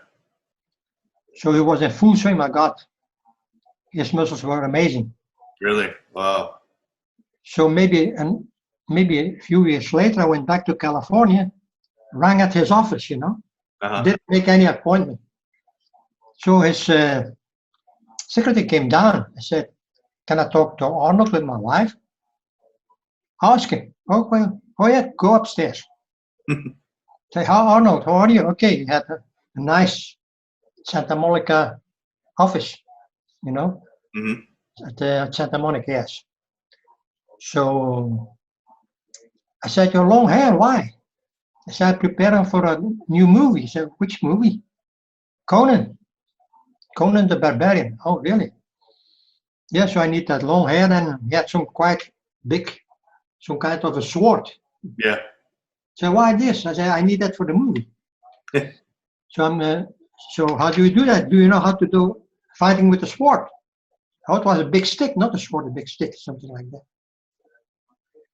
So he was in full swing. My God, his muscles were amazing. Really? Wow. So maybe a few years later, I went back to California, rang at his office, didn't make any appointment. So his secretary came down. I said, can I talk to Arnold with my wife? Ask him. Oh, well, yeah, go upstairs. Say, Arnold, how are you? Okay, he had a nice Santa Monica office, at Santa Monica, yes. So I said, your long hair, why? I said, I'm preparing for a new movie. He said, which movie? Conan the Barbarian. Oh, really? Yeah, so I need that long hair, and he had some quite big, some kind of a sword. Yeah. So why this? I said, I need that for the movie. So how do you do that? Do you know how to do fighting with a sword? Oh, it was a big stick, not a sword, a big stick, something like that.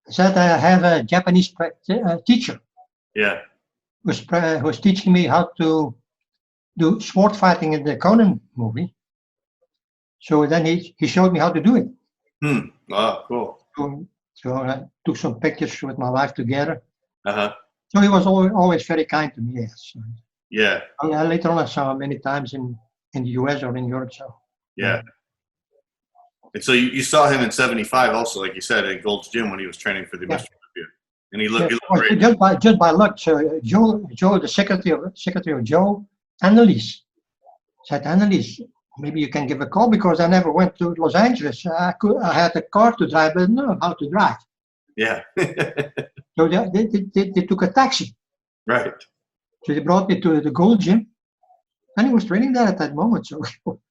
I said, I have a Japanese teacher. Yeah. Who's teaching me how to do sword fighting in the Conan movie. So then he showed me how to do it. Wow, cool. So I took some pictures with my wife together. So he was always very kind to me, yes. Yeah. Later on I saw him many times in the US or in Europe. So. Yeah. And so you saw him in '75 also, like you said, at Gold's Gym when he was training for the Mr. Olympia. And he looked great. Just by luck. So Joe, the secretary of Joe, Annalise, said, Annalise, maybe you can give a call because I never went to Los Angeles. I had a car to drive, but I didn't know how to drive. Yeah. So they took a taxi. Right. So they brought me to the Gold Gym. And he was training there at that moment, so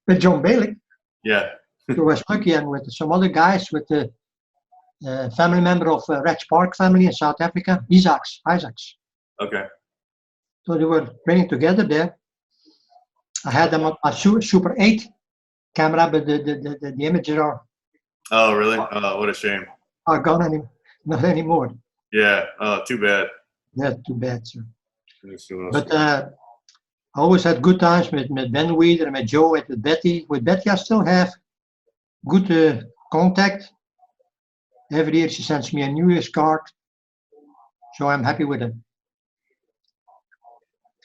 with John Bailey. Yeah. He was lucky, and with some other guys, with the family member of Reg Park family in South Africa, Isaacs. Okay. So they were training together there. I had them on my Super 8 camera, but the images Oh, really? Oh, what a shame. are gone, not anymore. Yeah. Oh, too bad. Yeah, too bad, sir. Let me see what else. But I always had good times with Ben Weeder and with Joe and with Betty. With Betty, I still have good contact. Every year she sends me a New Year's card, so I'm happy with it.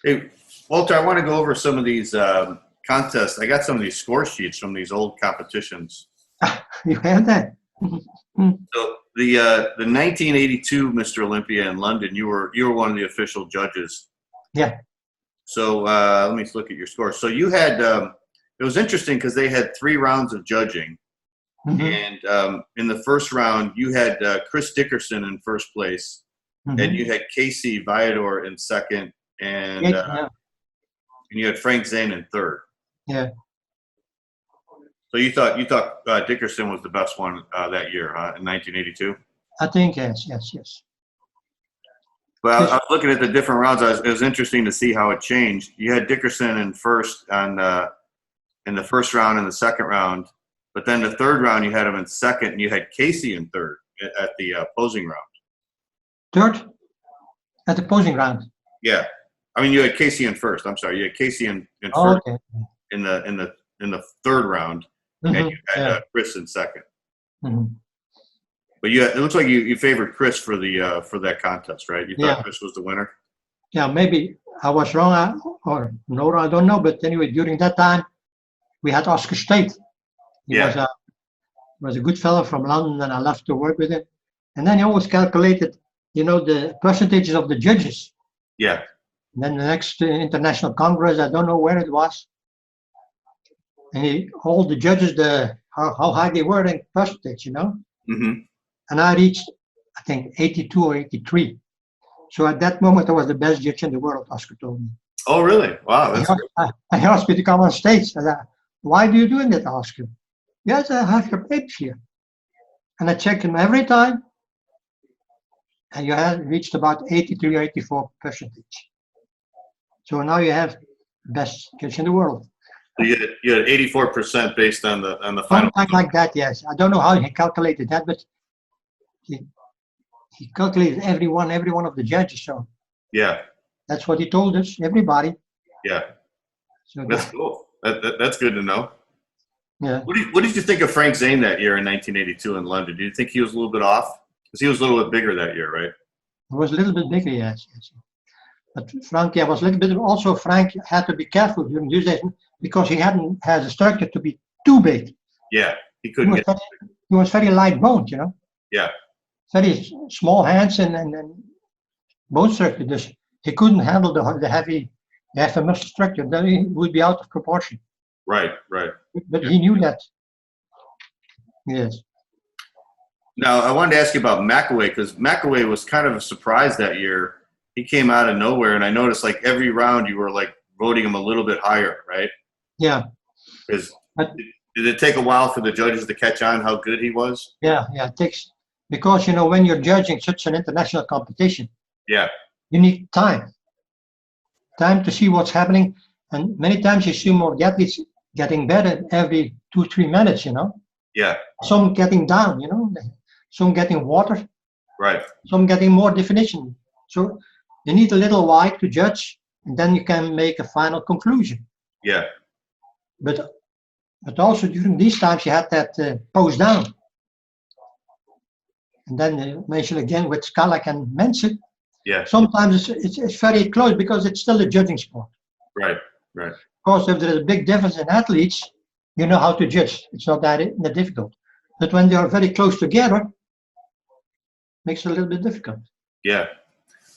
Hey, Walter, I want to go over some of these contests. I got some of these score sheets from these old competitions. You have that? So the 1982 Mr. Olympia in London, you were one of the official judges. Yeah. So let me look at your score. So you had it was interesting because they had 3 rounds of judging, and in the first round you had Chris Dickerson in first place, and you had Casey Viador in second, and you had Frank Zane in third. Yeah. So you thought Dickerson was the best one that year, in 1982? I think yes. Well, I was looking at the different rounds. It was interesting to see how it changed. You had Dickerson in first in the first round and the second round, but then the third round you had him in second, and you had Casey in third at the posing round. Third at the posing round. Yeah, I mean you had Casey in first. I'm sorry, you had Casey in first in the third round, and you had Chris in second. But it looks like you favored Chris for that contest, right? You thought Chris was the winner. Yeah, maybe I was wrong, or no, I don't know. But anyway, during that time, we had Oscar State. He was a good fellow from London, and I loved to work with him. And then he always calculated, the percentages of the judges. Yeah. And then the next international congress, I don't know where it was. And all the judges, how high they were in percentage, And I reached, I think, 82 or 83. So at that moment, I was the best judge in the world, Oscar told me. Oh, really? Wow. He asked me to come on stage. I said, why do you doing that, Oscar? Yes, I have your papers here. And I checked him every time. And you had reached about 83 or 84 percentage. So now you have the best judge in the world. So you had 84% based on the final. Something like that, yes. I don't know how he calculated that, but he calculated every one of the judges. So yeah, that's what he told us, everybody. Yeah, so that's cool. That's good to know. Yeah. What did you think of Frank Zane that year in 1982 in London? Do you think he was a little bit off? Because he was a little bit bigger that year, right? He was a little bit bigger, yes. But Frank, was a little bit. Also, Frank had to be careful during these days because he hadn't had a structure to be too big. Yeah, he couldn't He was very light boned, Yeah. Very small hands and bone structure. Just, he couldn't handle the heavy muscle structure. Then he would be out of proportion. Right. But he knew that. Yes. Now, I wanted to ask you about McAway, because McAway was kind of a surprise that year. He came out of nowhere, and I noticed like every round you were like voting him a little bit higher, right? Yeah. Did it take a while for the judges to catch on how good he was? Yeah, it takes, because when you're judging such an international competition, yeah, you need time to see what's happening, and many times you see more athletes getting better every 2-3 minutes, Yeah. Some getting down, some getting water, right? Some getting more definition. So you need a little while to judge, and then you can make a final conclusion. Yeah. But also during these times you had that pose down. And then mention again with Skalak and Mensa. Yeah. Sometimes it's very close because it's still a judging sport. Right. Of course, if there's a big difference in athletes, you know how to judge. It's not that difficult. But when they are very close together, it makes it a little bit difficult. Yeah.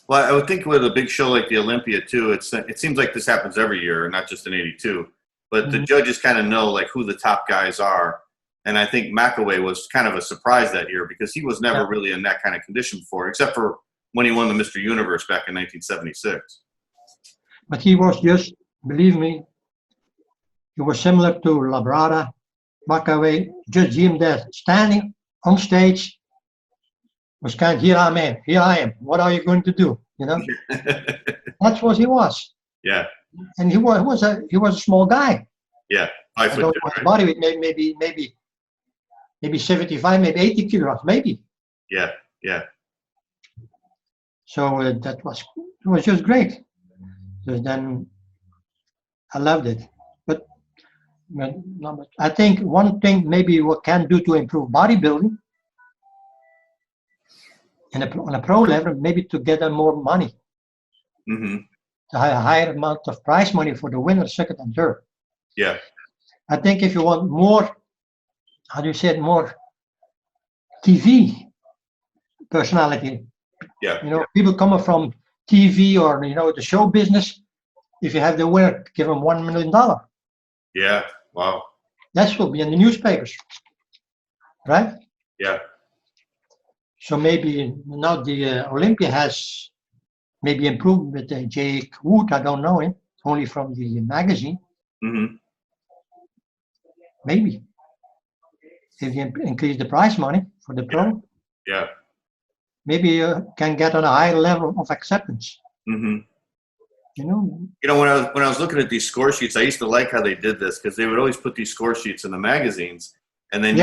Well, I would think with a big show like the Olympia too, it seems like this happens every year, not just in '82. But the judges kind of know like who the top guys are. And I think McAway was kind of a surprise that year because he was never really in that kind of condition before, except for when he won the Mr. Universe back in 1976. But he was just, believe me, He was similar to Labrada, Makaway. Just Jim there, standing on stage, was kind of, here I am. What are you going to do? You know, that's what he was. Yeah. And he was a small guy. Yeah. I don't know his body weight, maybe 75, maybe 80 kilograms, maybe. Yeah. Yeah. So it was just great. So then I loved it. But I think one thing maybe what can do to improve bodybuilding on a pro level, maybe to get them more money. Mm-hmm. A higher amount of prize money for the winner, second, and third. Yeah. I think if you want more, how do you say it, more TV personality. Yeah. You know, people coming from TV or, you know, the show business, if you have the winner, give them $1 million. Yeah. Wow. That will be in the newspapers, right? Yeah. So maybe now the Olympia has maybe improved with Jake Wood. I don't know him, only from the magazine. Mm-hmm. Maybe if you increase the prize money for the pro, Yeah. maybe you can get on a higher level of acceptance. Mm-hmm. You know. You know, when I was looking at these score sheets, I used to like how they did this because they would always put these score sheets in the magazines, and then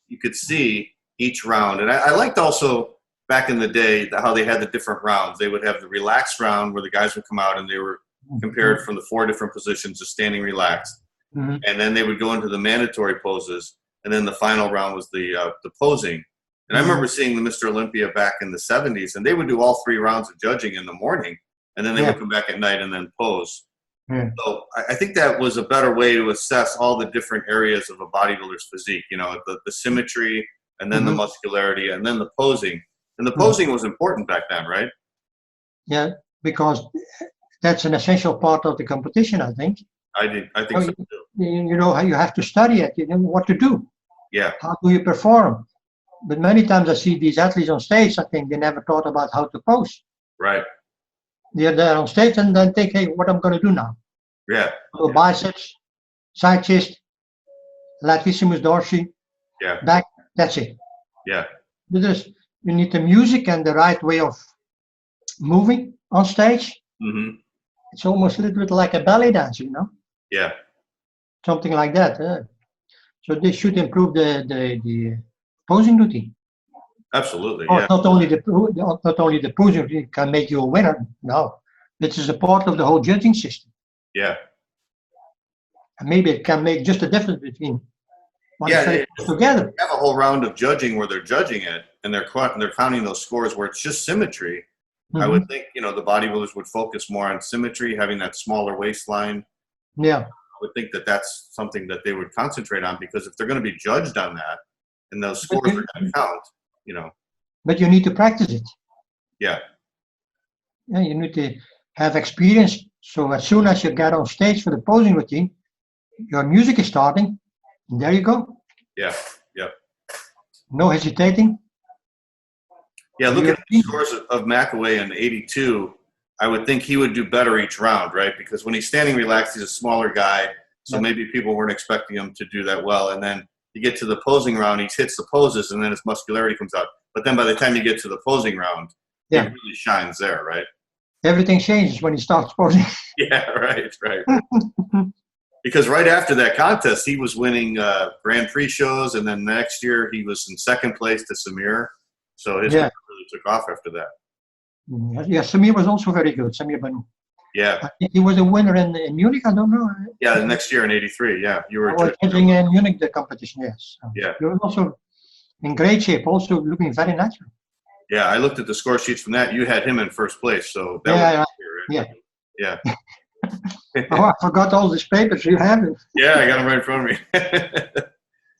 you could see each round. And I liked also back in the day how they had the different rounds. They would have the relaxed round where the guys would come out and they were compared from the 4 different positions of standing relaxed, and then they would go into the mandatory poses, and then the final round was the posing. And I remember seeing the Mr. Olympia back in the 70s, and they would do all 3 rounds of judging in the morning, and then they would come back at night and then pose. So I think that was a better way to assess all the different areas of a bodybuilder's physique, you know, the symmetry, and then the muscularity, and then the posing. And the posing was important back then, right? Yeah, because that's an essential part of the competition, I think. I think so too. You know how you have to study it, you know what to do. Yeah. How do you perform? But many times I see these athletes on stage, I think they never thought about how to pose. Right. They're there on stage and then think, hey, what I'm going to do now? Yeah. Biceps, side chest, latissimus dorsi, back, that's it. Yeah. Because you need the music and the right way of moving on stage. Mm-hmm. It's almost a little bit like a ballet dance, you know? Yeah. Something like that. So they should improve the posing routine. Absolutely. Oh, yeah. not only the posing routine can make you a winner. No, this is a part of the whole judging system. Yeah. And maybe it can make just a difference between they together. have a whole round of judging where they're judging it and they're counting those scores where it's just symmetry. I would think, you know, the bodybuilders would focus more on symmetry, having that smaller waistline. Yeah. I would think that that's something that they would concentrate on, because if they're going to be judged on that and those scores are going to count, you know. But you need to practice it. Yeah. Yeah, you need to have experience. So as soon as you get on stage for the posing routine, your music is starting, and there you go. Yeah. Yeah. No hesitating. Yeah, look at the scores of McAway in 82. I would think he would do better each round, right? Because when he's standing relaxed, he's a smaller guy, so maybe people weren't expecting him to do that well. And then you get to the posing round, he hits the poses, and then his muscularity comes out. But then by the time you get to the posing round, he really shines there, right? Everything changes when he starts posing. Yeah, right. Because right after that contest, he was winning Grand Prix shows, and then next year he was in second place to Samir. So his career really took off after that. Yeah, Samir was also very good. Samir Banu. Yeah. He was a winner in Munich, I don't know. Yeah, the next year in 83, yeah. You were judging in Munich, the competition, yes. Yeah. He was also in great shape, also looking very natural. Yeah, I looked at the score sheets from that. You had him in first place, so that was Yeah. Oh, I forgot all these papers. You have it. Yeah, I got them right in front of me.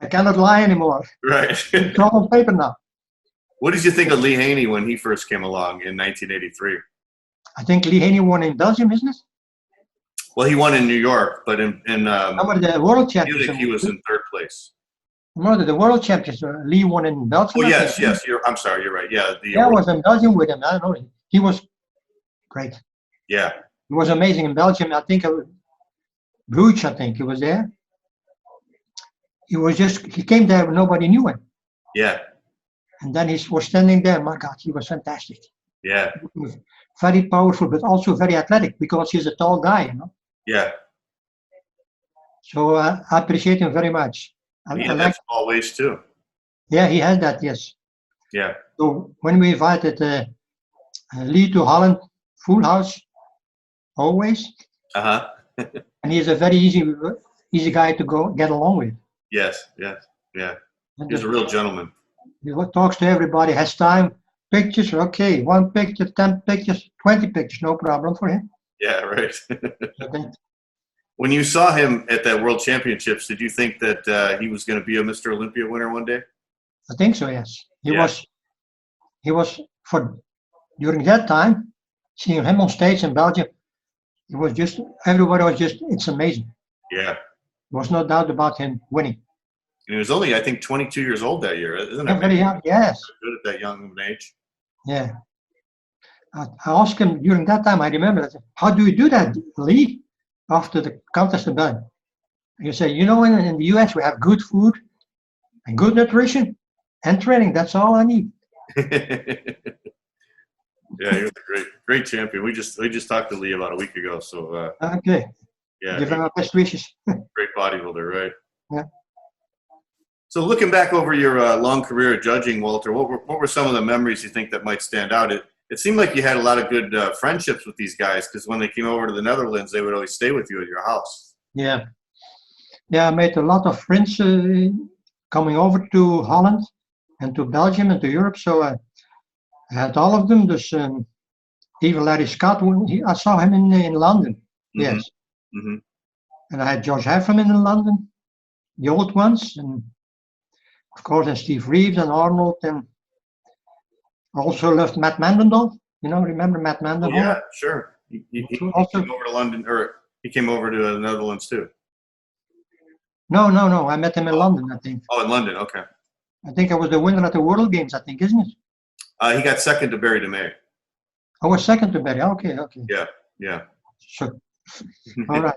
I cannot lie anymore. Right. It's all on paper now. What did you think of Lee Haney when he first came along in 1983? I think Lee Haney won in Belgium, isn't it? Well, he won in New York, but in the World Champions. Munich, he was in third place. No, the World Champions. Lee won in Belgium. Oh, yes. I'm sorry, you're right. Yeah. I was in Belgium with him. I don't know. He was great. Yeah. He was amazing in Belgium. I think Bruges, I think he was there. he came there, nobody knew him. Yeah. And then he was standing there. My God, he was fantastic. Yeah. He was very powerful, but also very athletic because he's a tall guy, you know. Yeah. So I appreciate him very much. He had that small waist too. Yeah, he has that, yes. Yeah. So when we invited Lee to Holland, full house, always. Uh-huh. And he's a very easy guy to get along with. Yes, yes, yeah. And He's a real gentleman. he talks to everybody, has time. Pictures, okay. 1 picture, 10 pictures, 20 pictures, no problem for him. Yeah, right. So When you saw him at that World Championships, did you think that he was going to be a Mr. Olympia winner one day? I think so, yes. He Yeah. was during that time, seeing him on stage in Belgium, everybody was just, it's amazing. Yeah. There was no doubt about him winning. And he was only, I think, 22 years old that year, isn't it? Very young, yes. Good at that young of an age. Yeah. I asked him during that time, I remember, I said, how do you do that, Lee, after the contest is done? He said, you know, in the US, we have good food and good nutrition and training. That's all I need. Yeah, he was a great champion. We just talked to Lee about a week ago. So Okay. yeah, Give him our best wishes. great bodybuilder, right? Yeah. So looking back over your long career of judging, Walter, what were some of the memories you think that might stand out? It seemed like you had a lot of good friendships with these guys because when they came over to the Netherlands, they would always stay with you at your house. Yeah. Yeah, I made a lot of friends coming over to Holland and to Belgium and to Europe. So I had all of them. Dus, even Larry Scott, I saw him in London. Mm-hmm. Yes. Mm-hmm. And I had George Heffernan in London, the old ones. And of course, and Steve Reeves and Arnold. And I also loved Matt Mandendal. You know, remember Matt Mandendal? Oh, yeah, sure. He Also, came over to London, or he came over to the Netherlands too. No. I met him in London, I think. Oh, in London, okay. I think I was the winner at the World Games, I think, isn't it? He got second to Barry DeMay. I was second to Barry. Okay. Yeah. So, all right.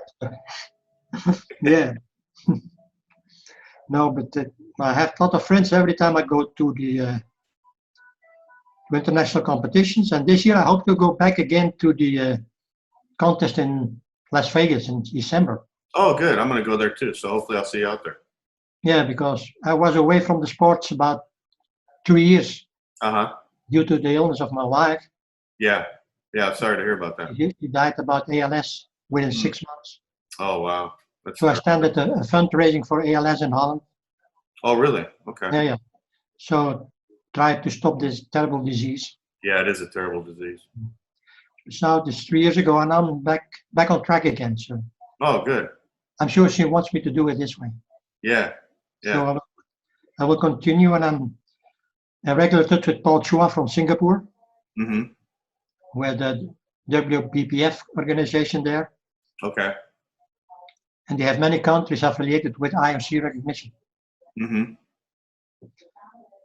Yeah. No, but I have a lot of friends every time I go to the international competitions. And this year I hope to go back again to the contest in Las Vegas in December. Oh, good. I'm going to go there too. So hopefully I'll see you out there. Yeah, because I was away from the sports about 2 years due to the illness of my wife. Yeah. I'm sorry to hear about that. He died about ALS within 6 months. Oh, wow. So I started a fundraising for ALS in Holland. Oh, really? Okay. Yeah. So tried to stop this terrible disease. Yeah, it is a terrible disease. So this 3 years ago, and I'm back on track again. So. Oh, good. I'm sure she wants me to do it this way. Yeah. So I will continue, and I'm in regular touch with Paul Chua from Singapore, where the WBPF organization there. Okay. And they have many countries affiliated with IOC recognition.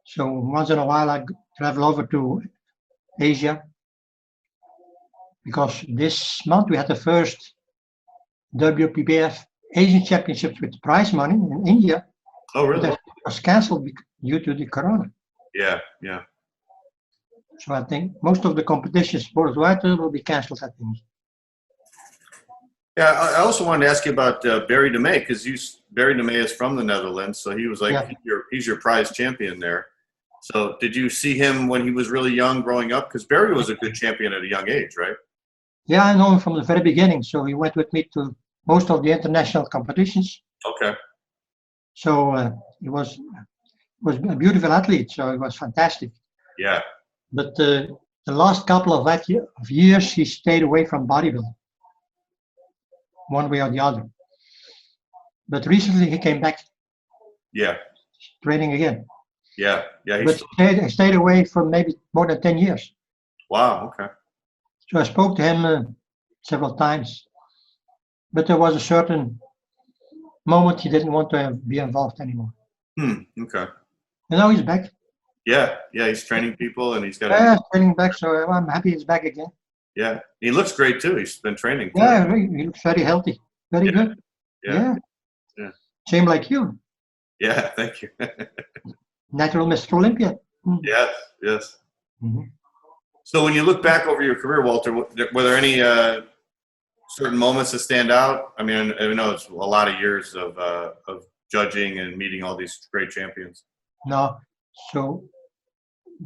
So once in a while I travel over to Asia, because this month we had the first WBPF Asian Championships with prize money in India. Oh, really? That was cancelled due to the corona. Yeah. So I think most of the competitions worldwide will be cancelled, I think. Yeah, I also wanted to ask you about Barry DeMay, because Barry DeMay is from the Netherlands, so he was like, he's your prize champion there. So did you see him when he was really young growing up? Because Barry was a good champion at a young age, right? Yeah, I know him from the very beginning. So he went with me to most of the international competitions. Okay. So he was a beautiful athlete, so it was fantastic. Yeah. But the last couple of years, he stayed away from bodybuilding, one way or the other. But recently he came back. Yeah. Training again. Yeah. But he stayed away for maybe more than 10 years. Wow, okay. So I spoke to him several times. But there was a certain moment he didn't want to be involved anymore. Okay. And now he's back. Yeah, he's training people and he's got he's training back, so I'm happy he's back again. Yeah, he looks great too. He's been training too. Yeah, he looks very healthy. Very good. Yeah. Same like you. Yeah, thank you. Natural Mr. Olympia. Yes, yes. Mm-hmm. So when you look back over your career, Walter, were there any certain moments that stand out? I mean, I know it's a lot of years of judging and meeting all these great champions. No, so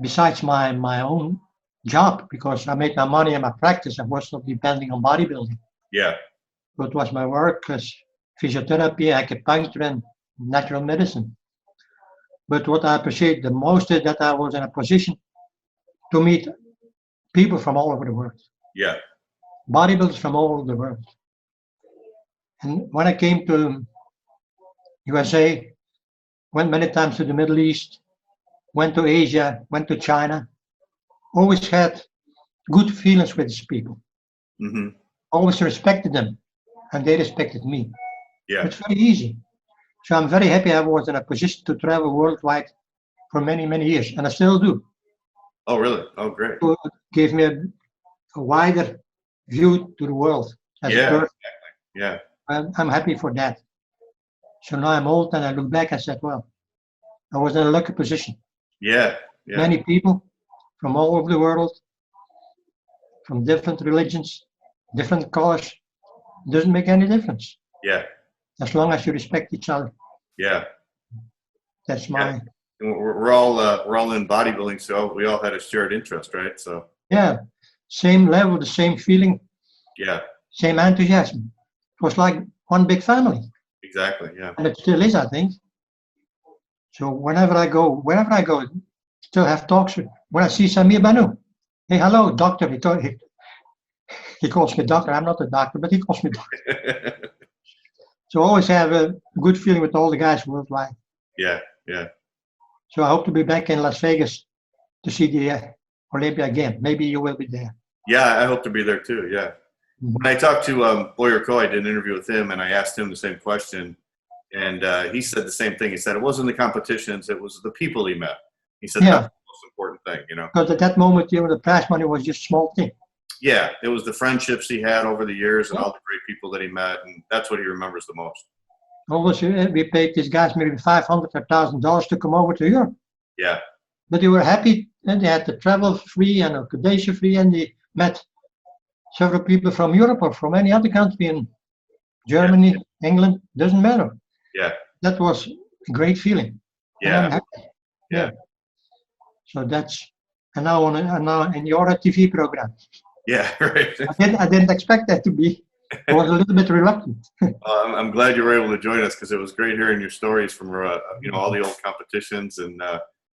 besides my own job, because I made my money in my practice, I was not depending on bodybuilding. Yeah, It was my work as physiotherapy, acupuncture, and natural medicine. But what I appreciate the most is that I was in a position to meet people from all over the world, yeah, bodybuilders from all over the world. And when I came to USA, went many times to the Middle East, went to Asia, went to China, always had good feelings with these people. mm-hmm. Always respected them, and they respected me. Yeah, It's very easy. So I'm very happy I was in a position to travel worldwide for many, many years, and I still do. Oh, really? Oh, great. So it gave me a wider view to the world as a Yeah, person. yeah, I'm happy for that. So now I'm old and I look back and said, well, I was in a lucky position. yeah, yeah, Many people from all over the world, from different religions, different colors, doesn't make any difference. yeah, As long as you respect each other. yeah. That's my, And we're all in bodybuilding, so we all had a shared interest, right? So yeah, same level, the same feeling, yeah, same enthusiasm. It was like one big family. exactly. Yeah, And it still is, I think. So wherever I go, still have talks with. When I see Samir Banu, hey, hello, doctor. He calls me doctor. I'm not a doctor, but he calls me doctor. So I always have a good feeling with all the guys worldwide. yeah, yeah. So I hope to be back in Las Vegas to see the Olympia again. Maybe you will be there. Yeah, I hope to be there too. Yeah. When I talked to Boyer Coe, I did an interview with him, and I asked him the same question, and he said the same thing. He said it wasn't the competitions; it was the people he met. He said Yeah. that's the most important thing, you know. Because at that moment, the prize money was just a small thing. Yeah, it was the friendships he had over the years and all the great people that he met, and that's what he remembers the most. Always, we paid these guys maybe $500 or $1,000 to come over to Europe. Yeah, But they were happy, and they had the travel free and accommodation free, and they met several people from Europe or from any other country in Germany, England, doesn't matter. yeah, That was a great feeling. And I'm yeah, happy. yeah. So that's, and now in your TV program. Yeah, right. I didn't expect that to be. I was a little bit reluctant. I'm glad you were able to join us because it was great hearing your stories from all the old competitions and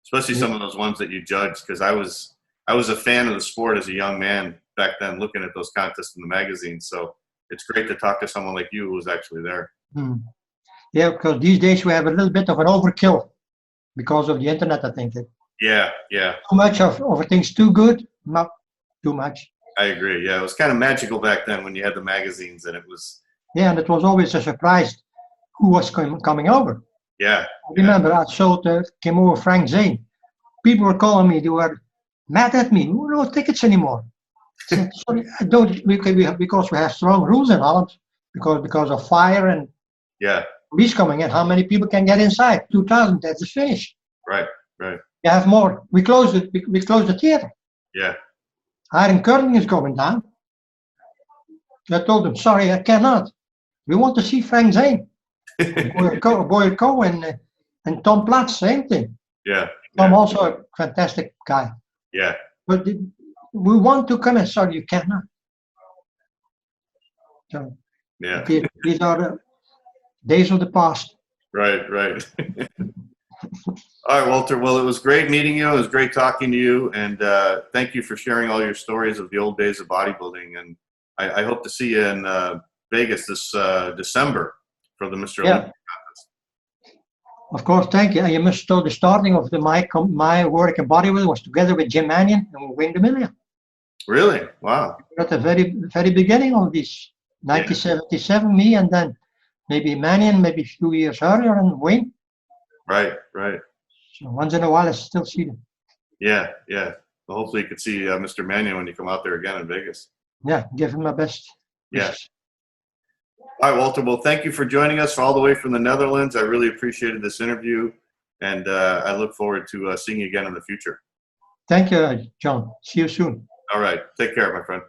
especially some of those ones that you judged. Because I was a fan of the sport as a young man back then, looking at those contests in the magazines. So it's great to talk to someone like you who was actually there. Yeah, because these days we have a little bit of an overkill because of the internet. I think Yeah, yeah. too much of things too good, not too much. I agree. Yeah, it was kind of magical back then when you had the magazines, and it was. Yeah, and it was always a surprise who was coming over. Yeah. I remember I came over Frank Zane. People were calling me. They were mad at me. No tickets anymore. I said, sorry, I don't. Because we have strong rules in Holland because of fire and police coming in. How many people can get inside? 2,000. That's the finish. Right. Right. You have more. We closed it. We closed the theater. Yeah. Iron curtain is going down. I told them, sorry, I cannot. We want to see Frank Zane. Boyer Coe and Tom Platz, same thing. Yeah. Tom also a fantastic guy. Yeah. But we want to come in. Sorry, you cannot. So yeah. These are the days of the past. Right, right. All right, Walter. Well, it was great meeting you. It was great talking to you. And thank you for sharing all your stories of the old days of bodybuilding. And I hope to see you in Vegas this December for the Mr. Olympia contest. Of course, thank you. And you must know the starting of my work in bodybuilding was together with Jim Mannion and we win the million. Really? Wow. At the very, very beginning of this, 1977, me, and then maybe Mannion, maybe a few years earlier, and Wayne. Right, right. So once in a while, I still see them. Yeah, yeah. Well, hopefully you could see Mr. Mannion when you come out there again in Vegas. Yeah, give him my best. Yeah. All right, Walter. Well, thank you for joining us all the way from the Netherlands. I really appreciated this interview, and I look forward to seeing you again in the future. Thank you, John. See you soon. All right. Take care, my friend.